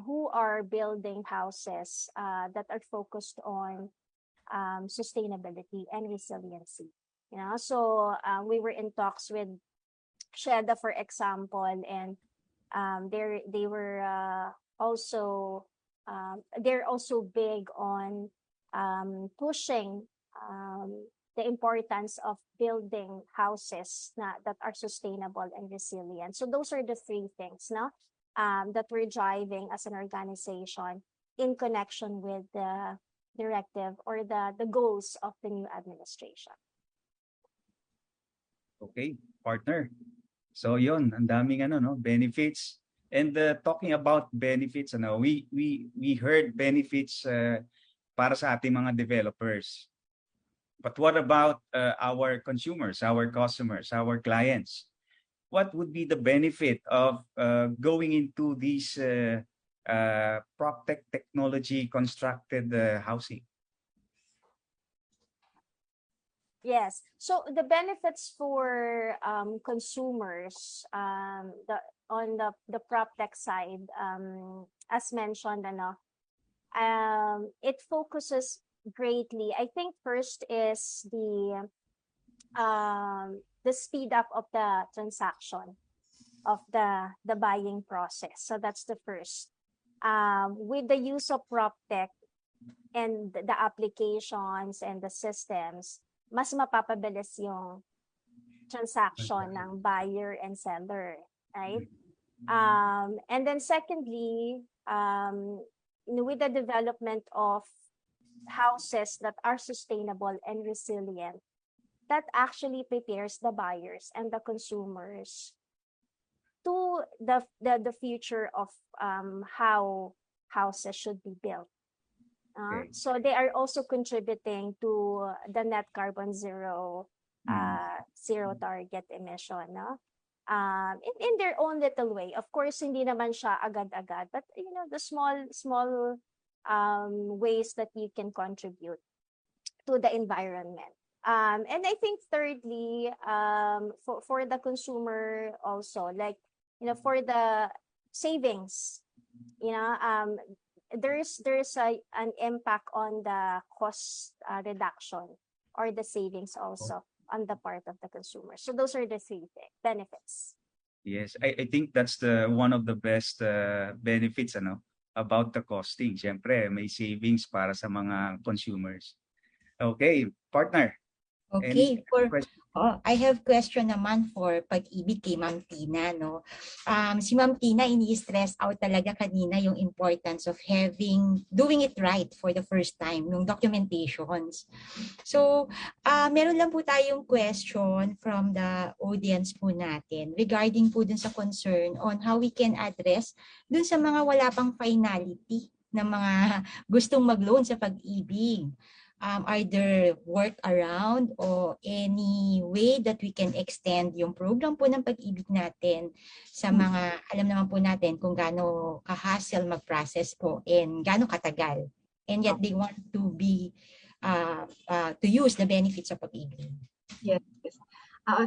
who are building houses that are focused on sustainability and resiliency. So we were in talks with Sheda, for example, and they were also they're also big on pushing the importance of building houses that are sustainable and resilient. So those are the three things that we're driving as an organization in connection with the directive or the goals of the new administration. Okay, partner. So yon, ang daming benefits. And talking about benefits, we heard benefits para sa ating mga developers. But what about our consumers, our customers, our clients? What would be the benefit of going into these PropTech technology constructed housing? Yes. So the benefits for consumers on the PropTech side, as mentioned, it focuses greatly. I think first is the speed up of the transaction of the buying process. So that's the first. With the use of PropTech and the applications and the systems, mas mapapabilis yung transaction ng buyer and seller, right? And then secondly, with the development of houses that are sustainable and resilient, that actually prepares the buyers and the consumers to the future of how houses should be built. Okay. So they are also contributing to the net carbon zero target emission, in their own little way. Of course, hindi naman siya agad-agad, but the small ways that you can contribute to the environment. And I think thirdly, for the consumer also, like for the savings, there's an impact on the cost reduction or the savings also on the part of the consumer. So those are the three benefits. Yes, I think that's one of the best benefits about the costing. Siyempre, may savings para sa mga consumers. Okay, partner. Okay, Any question? I have question naman for Pag-ibig kay Ma'am Tina, no? Si Ma'am Tina, ini-stress out talaga kanina yung importance of doing it right for the first time, yung documentations. So, meron lang po tayong question from the audience po natin regarding po dun sa concern on how we can address dun sa mga wala pang finality na mga gustong mag-loan sa Pag-ibig. Are there workaround or any way that we can extend yung program po ng Pag-ibig natin sa mga, alam naman po natin kung gaano ka-hassle mag-process po and gaano katagal. And yet they want to to use the benefits of Pag-ibig. Yes.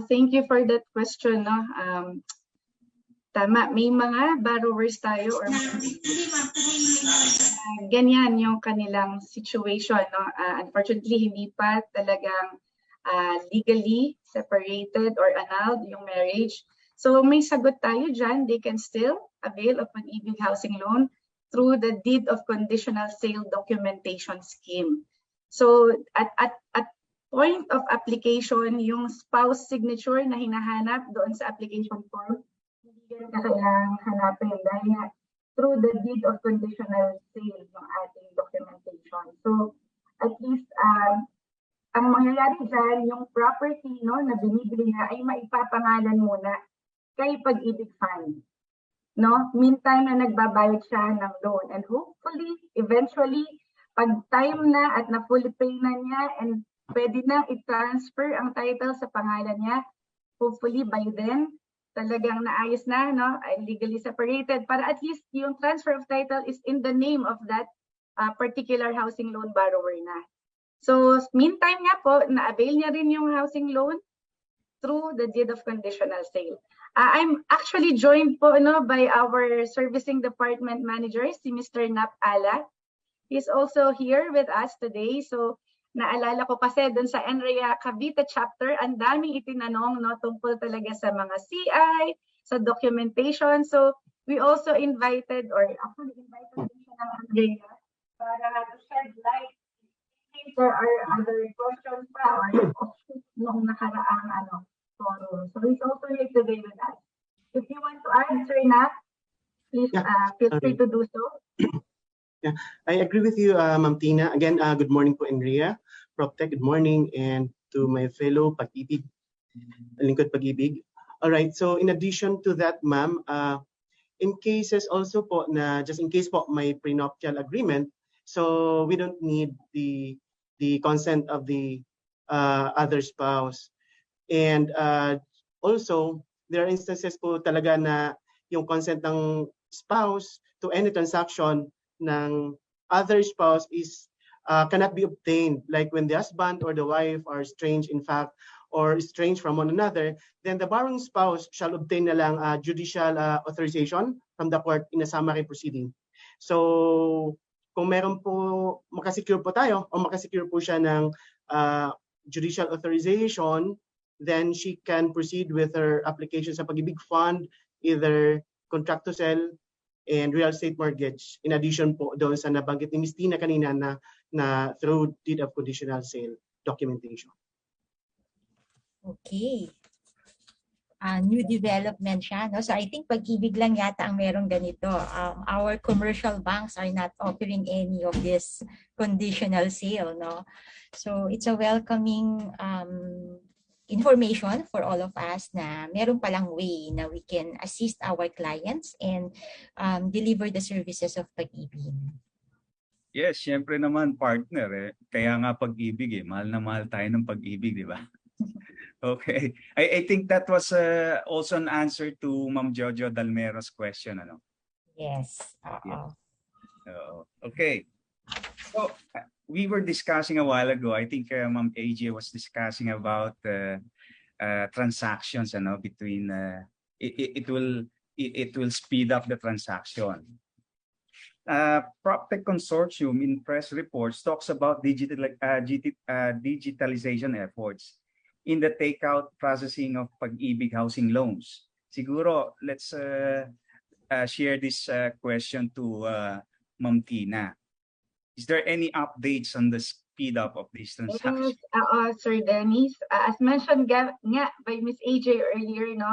Thank you for that question. No? Tama, may mga borrowers tayo or ganyan yung kanilang situation. No? Unfortunately, hindi pa talagang legally separated or annulled yung marriage. So may sagot tayo dyan. They can still avail of Pag-ibig housing loan through the deed of conditional sale documentation scheme. So at point of application, yung spouse signature na hinahanap doon sa application form, hindi yan kailangang hanapin dahil nga through the deed of conditional sale yung ating documentation. So at least ang mangyayari dyan, yung property no, na binibili na ay maipapangalan muna kay Pag-ibig Fund. No? Meantime na nagbabayad siya ng loan. And hopefully, eventually, pag time na at na-fully pay na niya and pwede na i-transfer ang title sa pangalan niya, hopefully by then, talagang naayos na, no? Legally separated, para at least yung transfer of title is in the name of that particular housing loan borrower na. So, meantime nga po, na-avail niya rin yung housing loan through the deed of conditional sale. I'm actually joined po by our servicing department manager, si Mr. Nap Ala. He's also here with us today. So, naalala ko kasi dun sa NREA Cavite chapter, ang daming itinanong tungkol talaga sa mga CI, sa documentation. So, we also invited din siya ng NREA para to shed light if there are other questions pa or noong nakaraang forum. So, he's also here today with us. If you want to answer Nap, please feel free to do so. Yeah, I agree with you, Ma'am Tina. Again, good morning po, NREA, PropTech, good morning, and to my fellow Pag-ibig, lingkod Pag-ibig. All right, so in addition to that, ma'am, in cases also po na, just in case po may prenuptial agreement, so we don't need the consent of the other spouse. And also, there are instances po talaga na yung consent ng spouse to any transaction ng other spouse is cannot be obtained, like when the husband or the wife are estranged in fact or estranged from one another, then the borrowing spouse shall obtain na lang judicial authorization from the court in a summary proceeding. So kung meron po, makasecure po tayo o makasecure po siya ng judicial authorization, then she can proceed with her application sa Pag-ibig Fund, either contract to sell and real estate mortgage, in addition po doon sa nabanggit ni Ms. Tina kanina na through deed of conditional sale documentation. Okay. New development siya, no? So I think Pag-ibig lang yata ang merong ganito. Our commercial banks are not offering any of this conditional sale, no? So it's a welcoming information for all of us na meron palang way na we can assist our clients and deliver the services of Pag-ibig. Yes, syempre naman partner. Kaya nga Pag-ibig mahal na mahal tayo ng Pag-ibig, di ba? Okay. I think that was also an answer to Ma'am Jojo Dalmero's question, ano? Yes. Okay. So we were discussing a while ago, I think Ma'am AJ was discussing about transactions, between it will speed up the transaction. PropTech Consortium in press reports talks about digitalization efforts in the takeout processing of Pag-ibig housing loans. Siguro, let's share this question to Ma'am Tina. Is there any updates on the speed up of these Yes, transactions. Sir Dennis. As mentioned nga by Miss AJ earlier, no,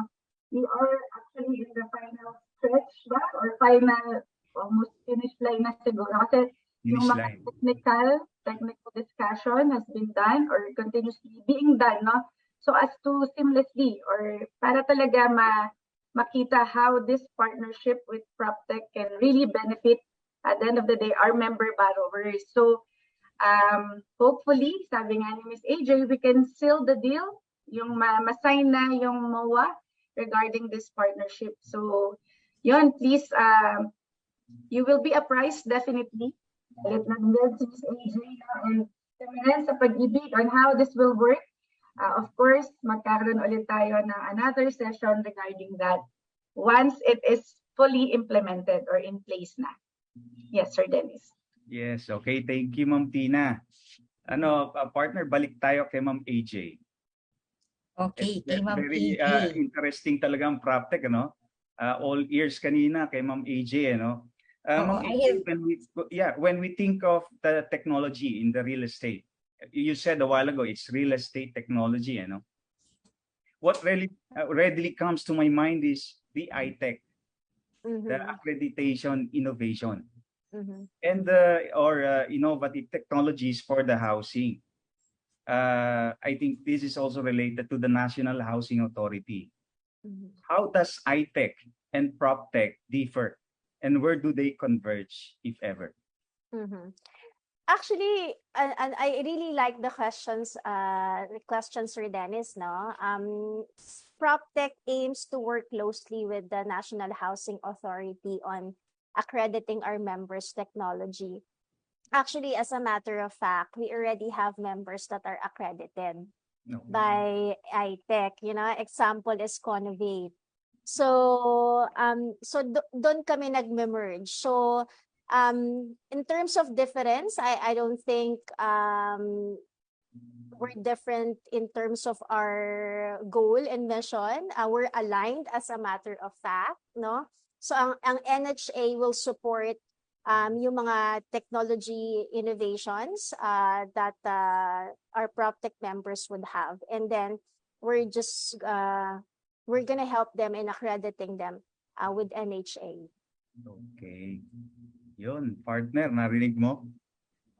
we are actually in the final stretch ba? Or final, almost finish line na siguro. Kasi yung Finish mga line. technical discussion has been done or continuously being done, no? So as to seamlessly or para talaga makita how this partnership with PropTech can really benefit at the end of the day our member borrowers. So hopefully, sabi nga ni Ms. AJ, we can seal the deal, yung ma-sign na yung MOA regarding this partnership. So, yun, please, you will be apprised definitely. Ulit na din si Ms. AJ and seminar sa pag-ibig on how this will work. Of course, magkaroon ulit tayo ng another session regarding that once it is fully implemented or in place na. Yes, Sir Dennis. Yes, okay. Thank you, Ma'am Tina. Partner, balik tayo kay Ma'am AJ. Okay, kay Ma'am Very AJ. interesting talaga ang PropTech, ano? All ears kanina kay Ma'am AJ, ano? Ma'am AJ, when we think of the technology in the real estate, you said a while ago it's real estate technology, ano? What really readily comes to my mind is the iTech, the accreditation innovation. And innovative technologies for the housing. I think this is also related to the National Housing Authority. How does iTech and PropTech differ, and where do they converge, if ever? Actually, and I really like the questions, Sir Dennis, no? PropTech aims to work closely with the National Housing Authority on accrediting our members' technology. Actually, as a matter of fact, we already have members that are accredited by iTech. You know, example is Conovate. So, doon kami nag-merge. So, in terms of difference, I don't think we're different in terms of our goal and mission. We're aligned as a matter of fact, no? So ang NHA will support yung mga technology innovations that our PropTech members would have, and then we're gonna help them in accrediting them with NHA. Okay, yun, partner, narinig mo?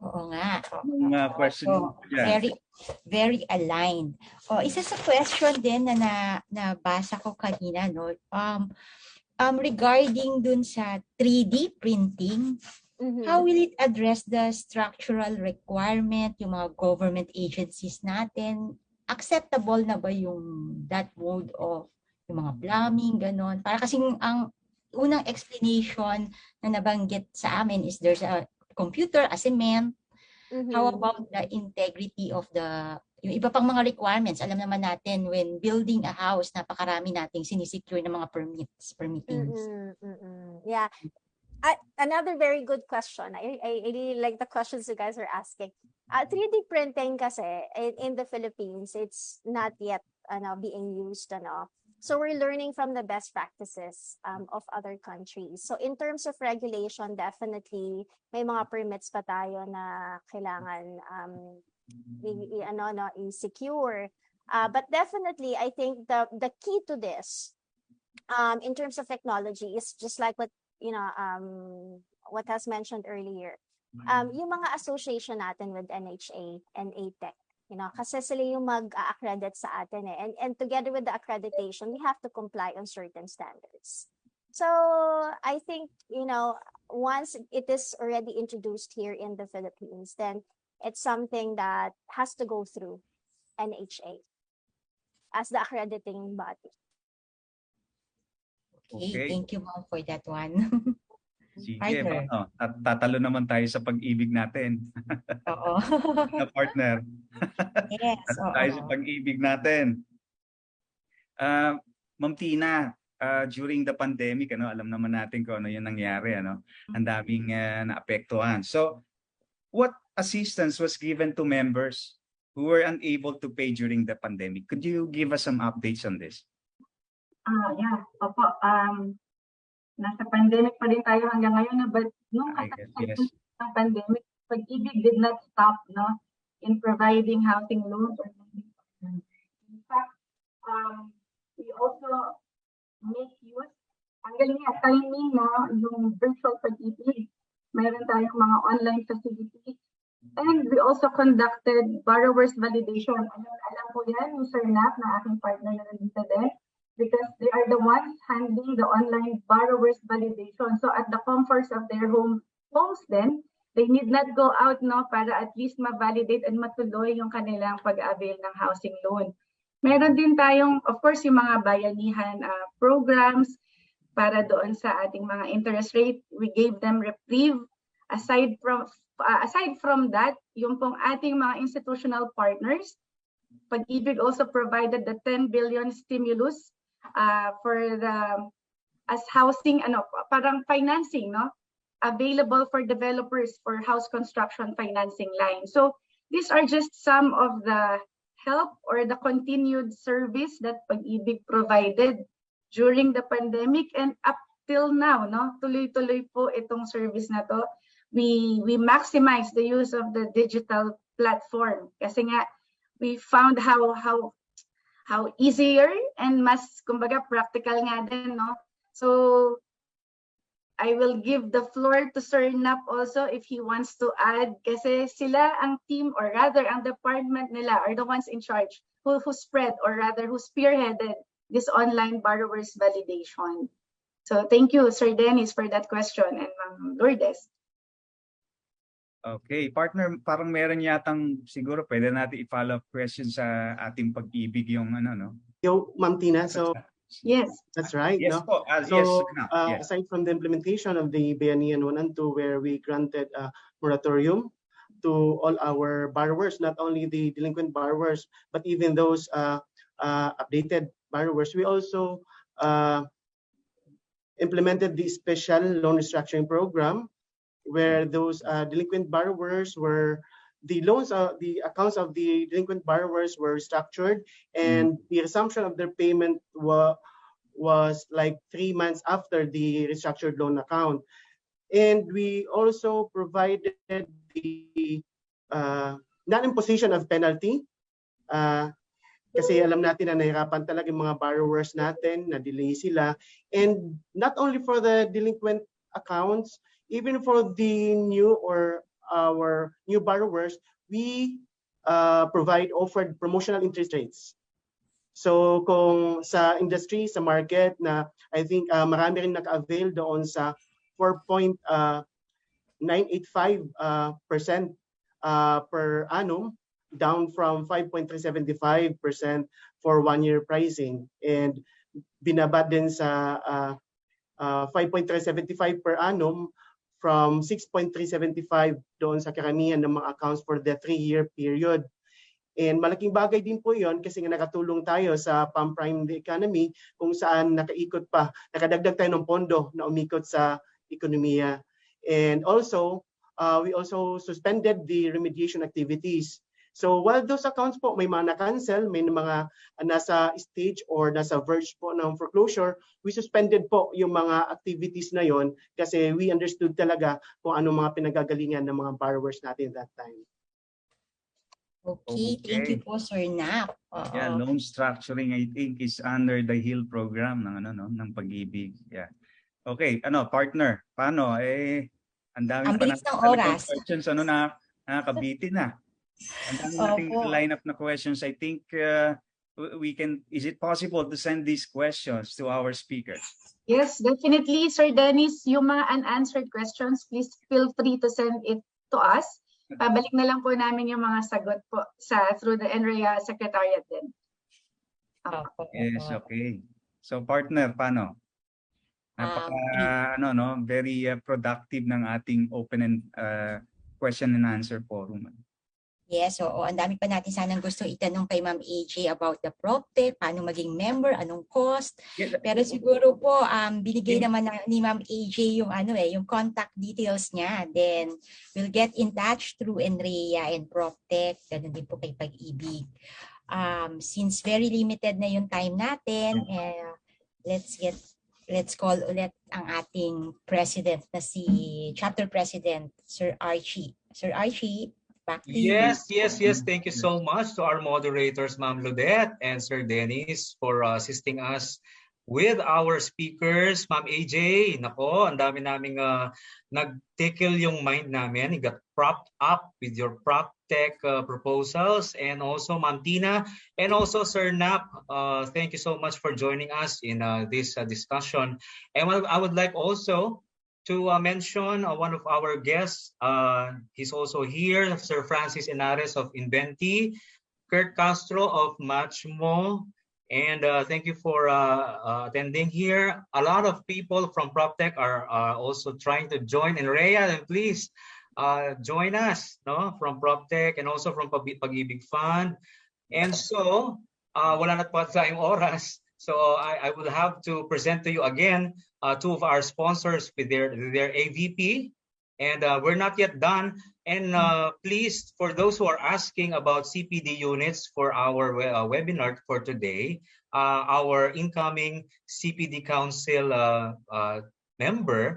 Oo nga. Mga question. Very, very aligned. Isa sa question din na nabasa ko kanina, no? Regarding dun sa 3D printing, how will it address the structural requirement, yung mga government agencies natin? Acceptable na ba yung that mode of yung mga plumbing, ganon? Para kasing ang unang explanation na nabanggit sa amin is there's a computer, a cement. How about the integrity of yung iba pang mga requirements? Alam naman natin, when building a house, napakarami nating sinisecure ng mga permittings. Yeah. Another very good question. I really like the questions you guys are asking. 3D printing kasi in the Philippines, it's not yet being used. So we're learning from the best practices of other countries. So in terms of regulation, definitely may mga permits pa tayo na kailangan i-secure. But definitely, I think the key to this, in terms of technology, is just like what what has mentioned earlier. Yung mga association natin with NHA and ATEC, kasi sila yung mag-accredit sa atin eh. And together with the accreditation, we have to comply on certain standards. So I think, once it is already introduced here in the Philippines, then it's something that has to go through NHA as the accrediting body. Okay, thank you, Ma'am, for that one. Sige, tatalo naman tayo sa pag-ibig natin. Oo. Na partner. Yes. Tayo sa pag-ibig natin. Ma'am Tina, during the pandemic, alam naman natin kung ano yung nangyari. Ang daming naapektuhan. So, what assistance was given to members who were unable to pay during the pandemic? Could you give us some updates on this? Yeah, opo. Nasa pandemic pa rin tayo hanggang ngayon, but nung yes. ng pandemic, pag-ibig did not stop, no? in providing housing loans or lending programs. In fact, we also make use, ang galing nga, timing na yung virtual pag-ibig. Meron tayong mga online facilities. And we also conducted borrowers validation. Alam ko yan, yung Sir Nap na aking partner na nandito din, because they are the ones handling the online borrowers validation. So at the comforts of their homes then, they need not go out para at least ma-validate and matuloy yung kanilang pag-avail ng housing loan. Meron din tayong, of course, yung mga bayanihan programs para doon sa ating mga interest rate. We gave them reprieve. Aside from that, yung pong ating mga institutional partners, Pag-ibig also provided the 10 billion stimulus for the as housing, parang financing, available for developers for house construction financing line. So these are just some of the help or the continued service that Pag-ibig provided during the pandemic and up till now, tuloy-tuloy po itong service na to. We maximize the use of the digital platform kasi nga we found how easier and mas kumbaga practical nga din, So I will give the floor to Sir Nap also if he wants to add kasi sila ang team or rather ang department nila are the ones in charge who spread or rather who spearheaded this online borrowers validation. So thank you, Sir Dennis, for that question, and Ma'am Lourdes. Okay, partner, parang meron yatang siguro pwede natin i-follow up question sa ating Pag-ibig yung Yo, Ma'am Tina, so yes, that's right. Yes, po. Yes. Aside from the implementation of the Bayanihan 1 and 2, where we granted a moratorium to all our borrowers, not only the delinquent borrowers, but even those updated borrowers, we also implemented the special loan restructuring program, where those delinquent borrowers were the accounts of the delinquent borrowers were restructured, and the resumption of their payment was like 3 months after the restructured loan account. And we also provided the non-imposition of penalty kasi alam natin na nahirapan talaga yung mga borrowers natin, na-delay sila. And not only for the delinquent accounts, even for the new or our new borrowers, we offered promotional interest rates. So kung sa industry, sa market na I think marami rin naka-avail doon sa 4.985% per annum, down from 5.375% for 1-year pricing, and binaba din sa 5.375 per annum from 6.375 doon sa karamihan ng mga accounts for the 3-year period. And malaking bagay din po yon kasi nga nakatulong tayo sa pang-prime the economy kung saan nakadagdag tayo ng pondo na umikot sa ekonomiya. And also, we also suspended the remediation activities. So while those accounts po may mga na-cancel, may mga nasa stage or nasa verge po ng foreclosure, we suspended po yung mga activities na yon kasi we understood talaga kung ano mga pinagagalingan ng mga borrowers natin that time. Okay, thank you po, Sir Nap. Yeah, loan structuring I think is under the HEAL program ng Pag-ibig. Yeah. Okay, partner, paano ang dami pa natin questions nakakabitin na. Ang dami nating line up na questions. I think is it possible to send these questions to our speakers? Yes, definitely, Sir Dennis. Yung mga unanswered questions, please feel free to send it to us. Pabalik na lang po namin yung mga sagot po through the NREA Secretariat din. Yes, okay. So partner, paano? Very productive ng ating open and question and answer forum. Yes, ang dami pa natin sanang gusto itanong kay Ma'am AJ about the PropTech, paano maging member, anong cost. Pero siguro po binigay naman ni Ma'am AJ yung yung contact details niya. Then we'll get in touch through NREA and PropTech, ganun din po kay Pag-ibig. Since very limited na yung time natin, let's call ulit ang ating president na si Chapter President Sir Archie. Sir Archie. Back to you. Yes. Thank you so much to our moderators, Ma'am Ludette and Sir Dennis, for assisting us with our speakers. Ma'am AJ, nako, ang dami naming nag-tickle yung mind namin. You got propped up with your prop tech proposals. And also Ma'am Tina and also Sir Nap, thank you so much for joining us in this discussion. And I would like also to mention one of our guests. He's also here, Sir Francis Henares of Inventi, Kurt Castro of Matchmo, and thank you for attending here. A lot of people from PropTech are also trying to join. And Rhea, please join us, no, from PropTech and also from Pag-ibig Fund. And so, wala na po tayong oras. So I will have to present to you again two of our sponsors with their AVP. And we're not yet done. And please, for those who are asking about CPD units for our webinar for today, our incoming CPD Council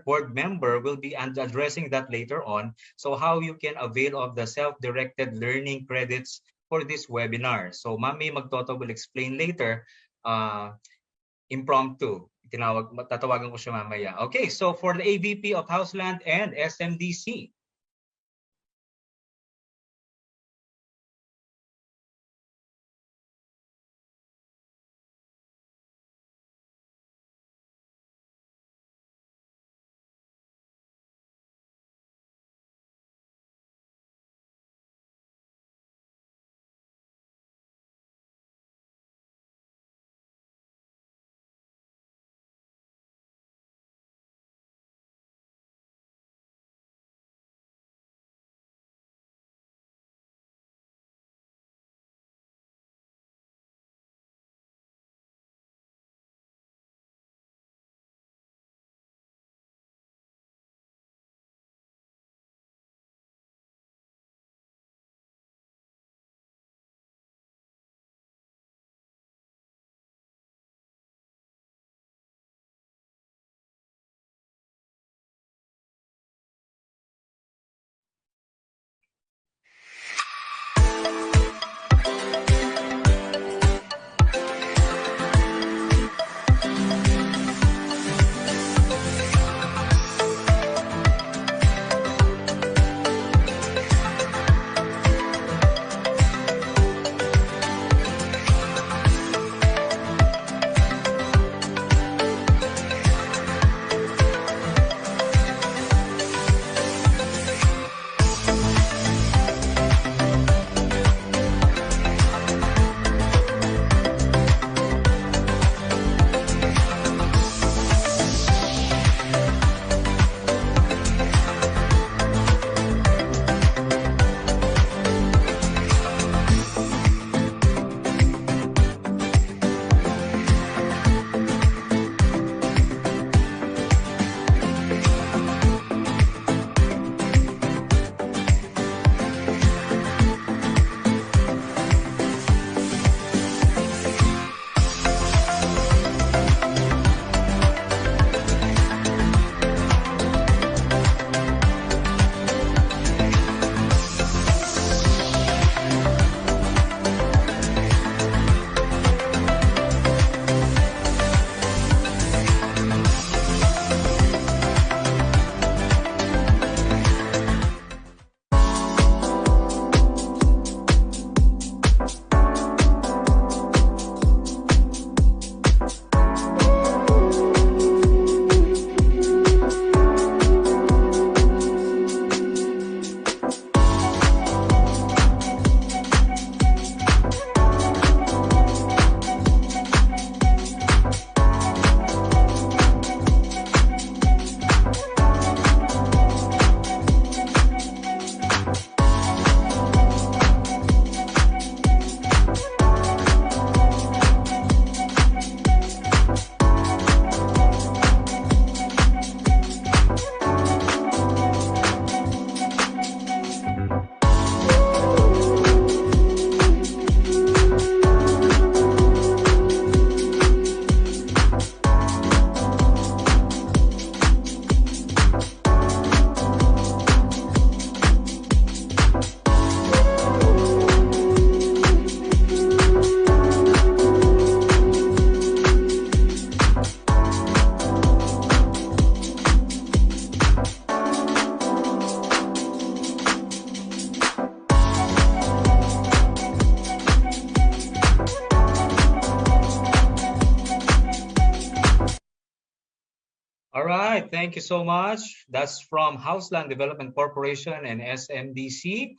board member will be addressing that later on. So how you can avail of the self-directed learning credits for this webinar. So Mami Magtoto will explain later. Impromptu. Tatawagan ko siya mamaya. Okay, so for the AVP of Houseland and SMDC, right, thank you so much. That's from Houseland Development Corporation and SMDC.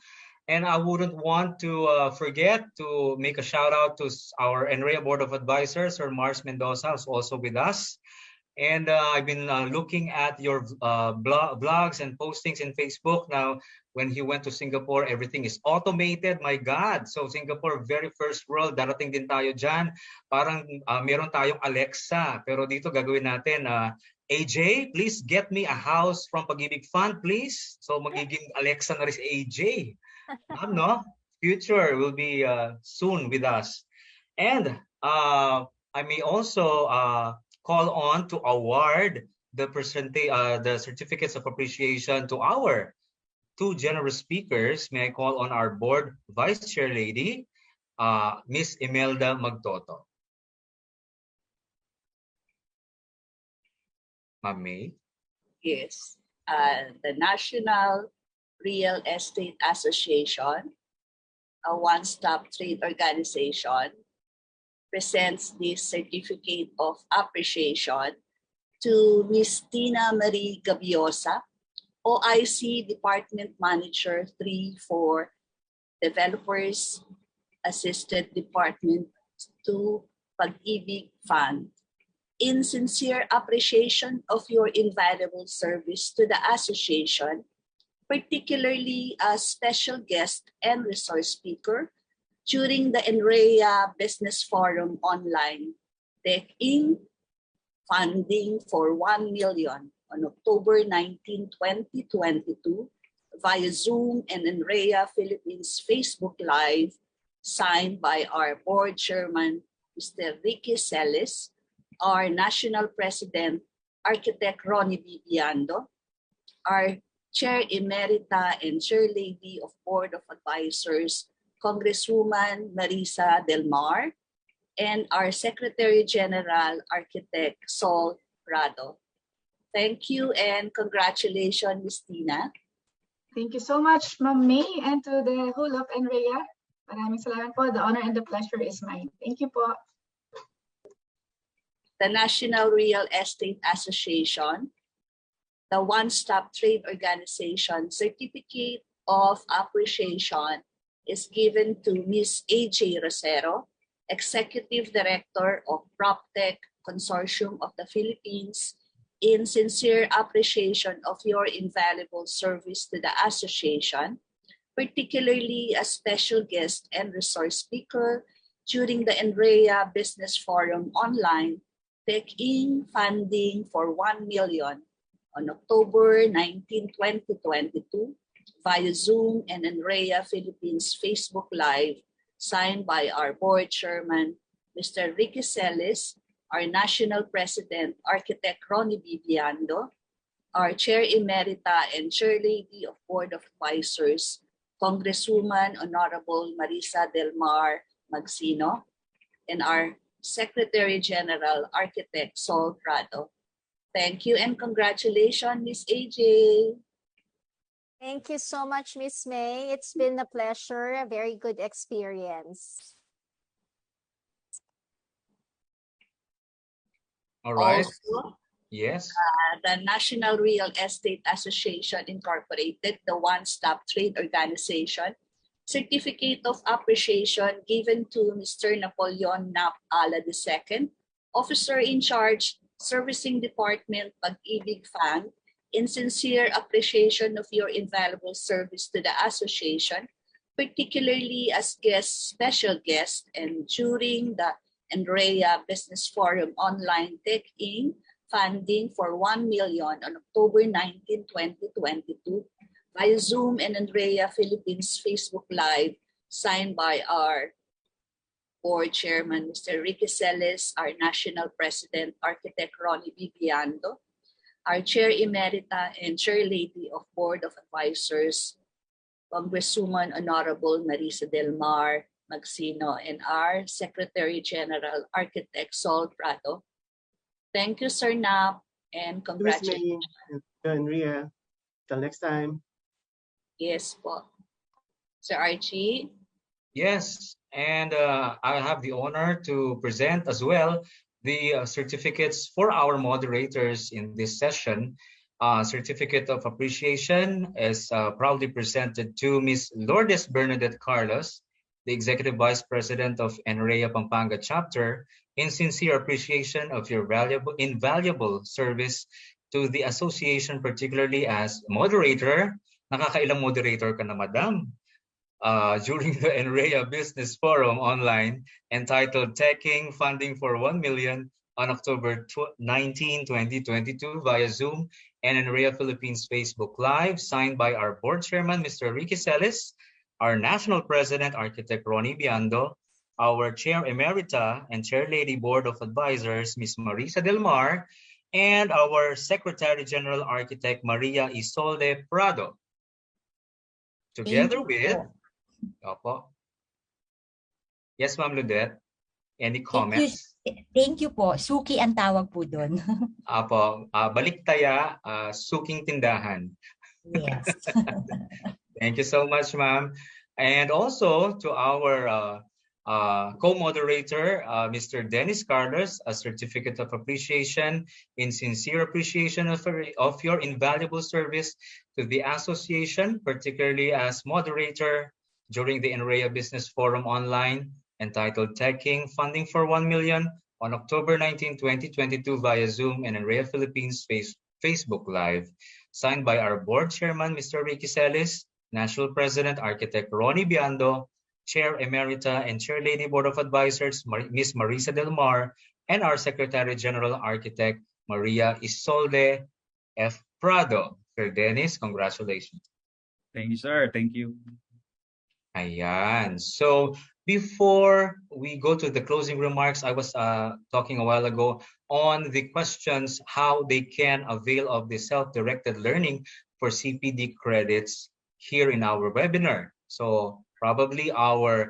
And I wouldn't want to forget to make a shout out to our NREA Board of Advisors, Sir Mars Mendoza, who's also with us. And I've been looking at your blogs and postings in Facebook. Now, when he went to Singapore, everything is automated. My God! So Singapore, very first world. Darating din tayo dyan. Parang meron tayong Alexa. Pero dito gagawin natin, AJ, please get me a house from Pag-ibig Fund, please. So magiging Alexa na rin si AJ. No? Future will be soon with us. And I may also call on to award the certificates of appreciation to our two generous speakers. May I call on our board vice chair lady, Miss Imelda Magtoto. Ma'am May? Yes. The National Real Estate Association, a one-stop trade organization, presents this certificate of appreciation to Ms. Tina Marie Gabiosa, OIC Department Manager 3 for Developers Assisted Department 2 Pag-ibig Fund. In sincere appreciation of your invaluable service to the association, particularly as special guest and resource speaker during the NREA Business Forum Online, taking funding for 1 million on October 19, 2022 via Zoom and NREA Philippines Facebook Live, signed by our board chairman, Mr. Ricky Celis, our national president, Architect Ronnie Bibiando, our Chair Emerita and Chair Lady of Board of Advisors, Congresswoman Marisa Del Mar, and our Secretary General, Architect Sol Prado. Thank you and congratulations, Ms. Tina. Thank you so much, Ma'am May, and to the whole of NREA. Maraming salamat po. The honor and the pleasure is mine. Thank you po. The National Real Estate Association, the one-stop trade organization certificate of appreciation is given to Ms. AJ Rosero, Executive Director of PropTech Consortium of the Philippines, in sincere appreciation of your invaluable service to the association, particularly as special guest and resource speaker during the NREA Business Forum Online, taking funding for 1 million on October 19, 2022 via Zoom and NREA Philippines Facebook Live, signed by our board chairman, Mr. Ricky Celis, our national president, Architect Ronnie Bibiando, our chair emerita and chair lady of Board of Advisors, Congresswoman Honorable Marisa Del Mar Magsino, and our Secretary General, Architect Sol Prado. Thank you and congratulations, Ms. AJ. Thank you so much, Miss May. It's been a pleasure, a very good experience. All right. Also, Yes. the National Real Estate Association Incorporated, the one-stop trade organization, certificate of appreciation given to Mr. Napoleon Nap Ala II, officer in charge, Servicing Department, Pag-ibig Fund, in sincere appreciation of your invaluable service to the association, particularly as special guest, and during the NREA Business Forum Online taking funding for 1 million on October 19, 2022 via Zoom and NREA Philippines Facebook Live, signed by our board chairman, Mr. Ricky Celis, our national president, Architect Ronnie Bibiando, our chair emerita and chair lady of Board of Advisors, Congresswoman Honorable Marisa Del Mar Magsino, and our Secretary General, Architect Sol Prado. Thank you, Sir Nap, and congratulations. Ria. Till next time. Yes po. Sir Archie? Yes, and I have the honor to present as well the certificates for our moderators in this session. Certificate of Appreciation is proudly presented to Ms. Lourdes Bernadette Carlos, the Executive Vice President of NREA Pampanga Chapter, in sincere appreciation of your invaluable service to the association, particularly as moderator. Nakakailang moderator ka na, Madam? During the NREA Business Forum online entitled Taking Funding for 1 Million on October 19, 2022 via Zoom and NREA Philippines Facebook Live, signed by our board chairman, Mr. Ricky Celis, our national president, Architect Ronnie Biando, our chair emerita and chair lady board of advisors, Ms. Marisa Del Mar, and our secretary general architect, Maria Isolde Prado. Together with... Opo. Yes, Ma'am Ludette. Any comments? Thank you po. Suki ang tawag po doon. Apo, baliktaya, suking tindahan. Yes. Thank you so much, ma'am. And also to our co-moderator, Mr. Dennis Carlos, a certificate of appreciation in sincere appreciation of your invaluable service to the association, particularly as moderator during the NREA Business Forum online entitled Taking Funding for 1 Million on October 19, 2022 via Zoom and NREA Philippines Facebook Live. Signed by our board chairman, Mr. Ricky Celis, national president, architect Ronnie Biando, chair emerita and chair lady board of advisors, Ms. Marisa Del Mar, and our secretary general architect, Maria Isolde F. Prado. Sir Dennis, congratulations. Thank you, sir. Thank you. Ayan. So before we go to the closing remarks, I was talking a while ago on the questions how they can avail of the self-directed learning for CPD credits here in our webinar. So probably I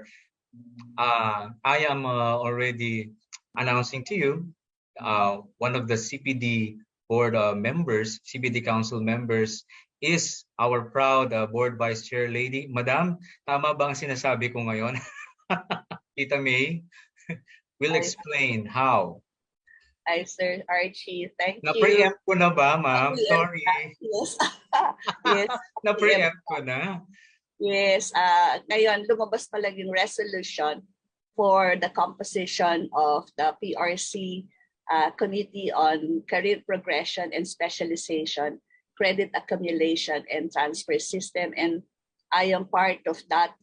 am already announcing to you one of the CPD board members, CPD council members, is our proud board vice chair lady. Madam, tama ba ang sinasabi ko ngayon? Tita May will explain how. Hi, Sir Archie. Thank you. Na-preempt ko na ba, ma'am? Sorry. Yes. Yes. Na-preempt ko na. Yes. Ngayon, lumabas pa lang yung resolution for the composition of the PRC Committee on Career Progression and Specialization, Credit Accumulation and Transfer System, and I am part of that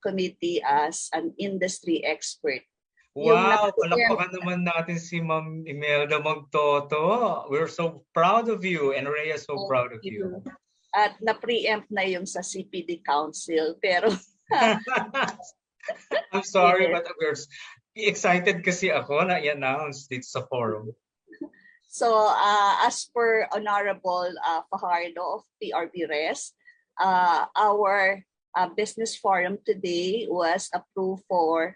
committee as an industry expert. Wow! Palakpakan naman natin si Ma'am Imelda Magtoto. We're so proud of you, and Rhea is so proud of you. At na-preempt na yung sa CPD Council, pero... I'm sorry, but we're excited kasi ako na i-announce dito sa forum. So, as per Honorable Fajardo of PRB-RES, our business forum today was approved for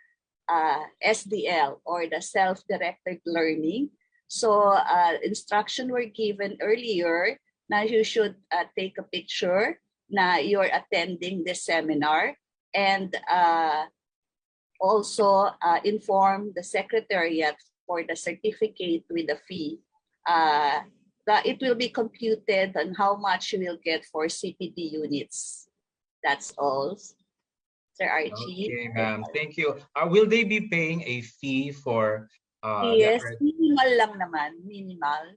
SDL, or the self-directed learning. So, instruction were given earlier na you should take a picture na you're attending this seminar, and also inform the secretariat for the certificate with the fee. That it will be computed on how much you will get for CPD units. That's all, Sir Archie. Okay, ma'am. Thank you. Will they be paying a fee for? Yes, minimal lang naman, minimal.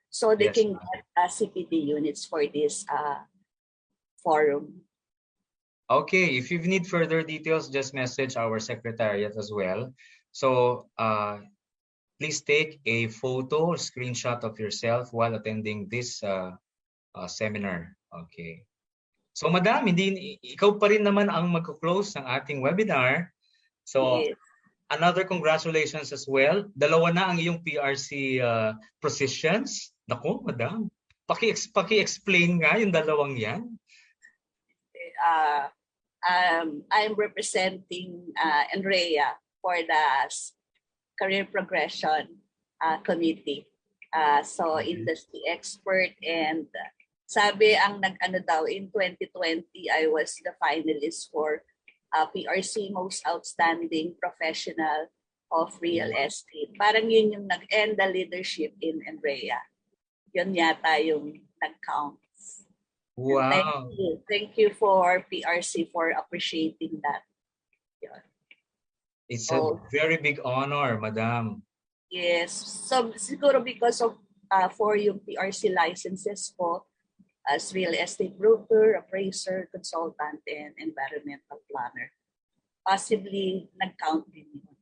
So they can get CPD units for this forum. Okay, if you need further details, just message our secretariat as well. So please take a photo or screenshot of yourself while attending this seminar. Okay. So Madam, ikaw pa rin naman ang mag-close ng ating webinar. So yes. Another congratulations as well. Dalawa na ang iyong PRC positions. Naku, Madam. Paki-explain nga yung dalawang yan. I'm representing NREA for the Career Progression Committee. So industry expert, and sabi ang nag-ano daw in 2020 I was the finalist for PRC Most Outstanding Professional of real estate. Parang yun yung nag-end the leadership in NREA. Yun yata yung nag-count. Wow. Thank you for PRC for appreciating that. Yun. It's a very big honor, Madam. Yes. So siguro because of for yung PRC licenses po as real estate broker, appraiser, consultant, and environmental planner. Possibly nag-count din yun.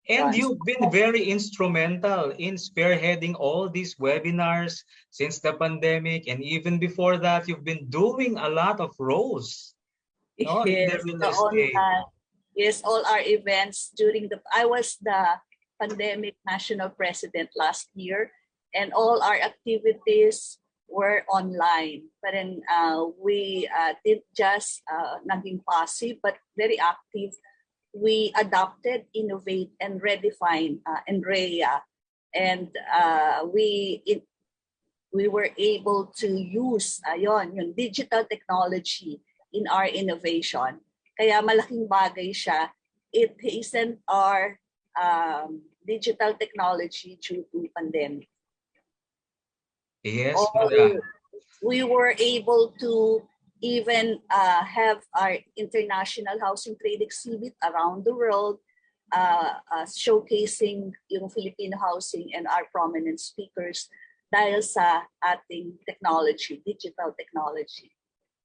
And you've been very instrumental in spearheading all these webinars since the pandemic, and even before that, you've been doing a lot of roles. No, in the real estate. Yes, all our events during I was the pandemic national president last year, and all our activities were online. But then we did just naging passive but very active. We adopted, innovate, and redefine NREA, and we were able to use yung digital technology in our innovation. Kaya malaking bagay siya. It isn't our digital technology due to pandemic. Yes, we were able to even have our international housing trade exhibit around the world, showcasing yung Filipino housing and our prominent speakers dahil sa ating technology, digital technology.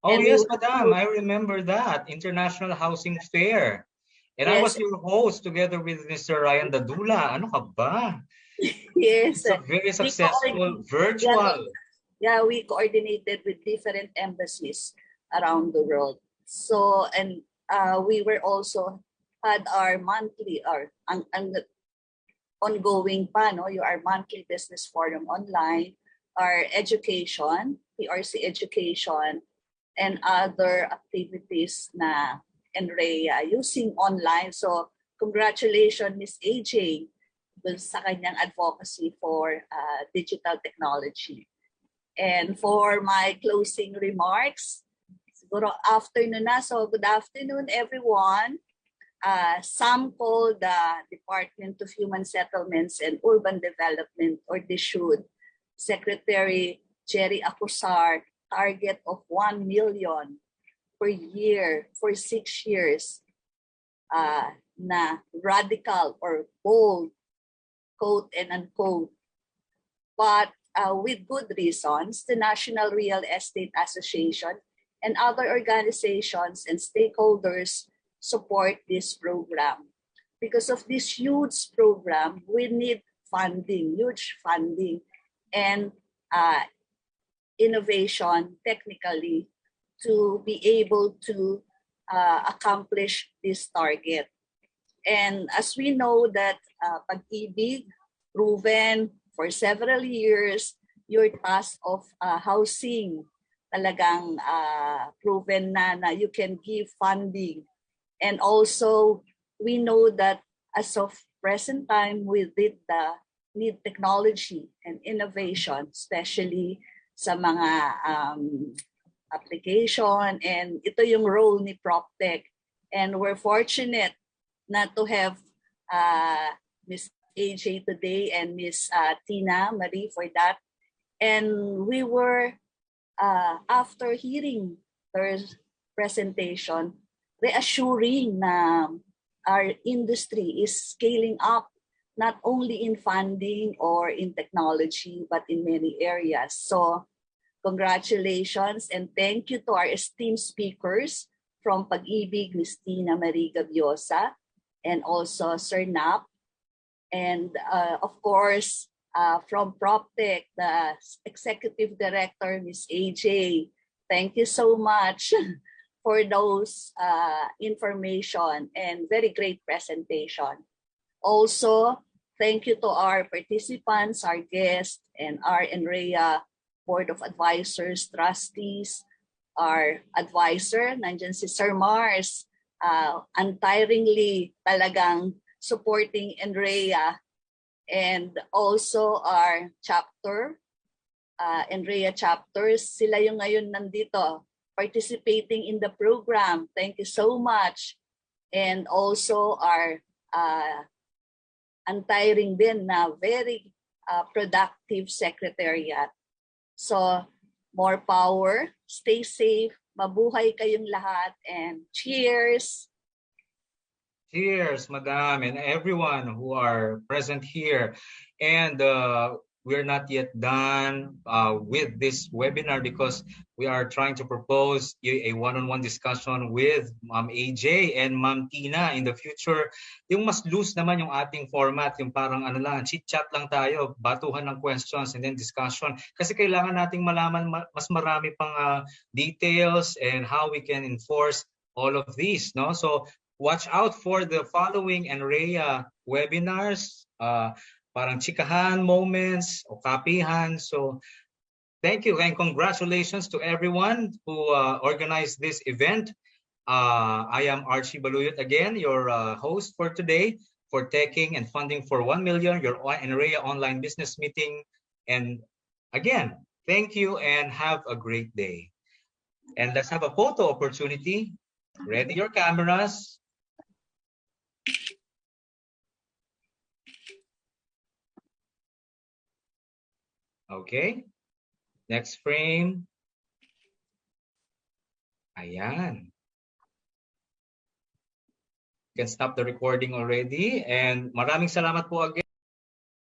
Oh, and yes, Madam, I remember that. International Housing Fair. And yes. I was your host together with Mr. Ryan Dadula. Ano ka ba? Yes. It's a very successful virtual. Yeah, we coordinated with different embassies around the world. So, and we were also had our monthly, ongoing pa, no? Our monthly business forum online, our education, PRC education, and other activities na NREA using online. So congratulations, Ms. AJ, sa kanyang advocacy for digital technology. And for my closing remarks, siguro afternoon na. So good afternoon, everyone. Sample the Department of Human Settlements and Urban Development, or DSUD, Secretary Jerry Acosar, target of 1 million per year for 6 years na radical or bold, quote and unquote. But with good reasons, the National Real Estate Association and other organizations and stakeholders support this program. Because of this huge program, we need funding, huge funding, and innovation technically to be able to accomplish this target. And as we know that Pag-ibig, proven for several years, your task of housing talagang proven na you can give funding. And also, we know that as of present time, we need technology and innovation, especially sa mga application, and ito yung role ni PropTech. And we're fortunate not to have Ms. AJ today and Ms. Tina Marie for that. And we were, after hearing their presentation, reassuring na our industry is scaling up not only in funding or in technology, but in many areas. So congratulations and thank you to our esteemed speakers from Pag-ibig, Ms. Tina Marie Gabiosa, and also Sir Nap. And of course, from PropTech, the Executive Director, Ms. AJ, thank you so much for those information and very great presentation. Also, thank you to our participants, our guests, and our NREA Board of Advisors, trustees, our advisor, nandiyan si Sir Mars, untiringly talagang supporting NREA, and also our chapter, NREA chapters, sila yung ngayon nandito participating in the program. Thank you so much. And also our untiring din na very productive secretariat. So, more power, stay safe, mabuhay kayong lahat, and cheers! Cheers, Madam, and everyone who are present here. And we're not yet done with this webinar because we are trying to propose a one-on-one discussion with Ma'am AJ and Ma'am Tina in the future. Yung mas loose naman yung ating format, yung parang ano lang, chit-chat lang tayo, batuhan ng questions and then discussion. Kasi kailangan nating malaman mas marami pang details and how we can enforce all of these, no? So watch out for the following NREA webinars, parang chikahan moments o kapihan. So thank you and congratulations to everyone who organized this event. I am Archie Baluyot again, your host for today for Teching and Funding for 1 Million, your NREA online business meeting. And again, thank you and have a great day. And let's have a photo opportunity. Ready your cameras. Okay. Next frame. Ayan. You can stop the recording already. And maraming salamat po again.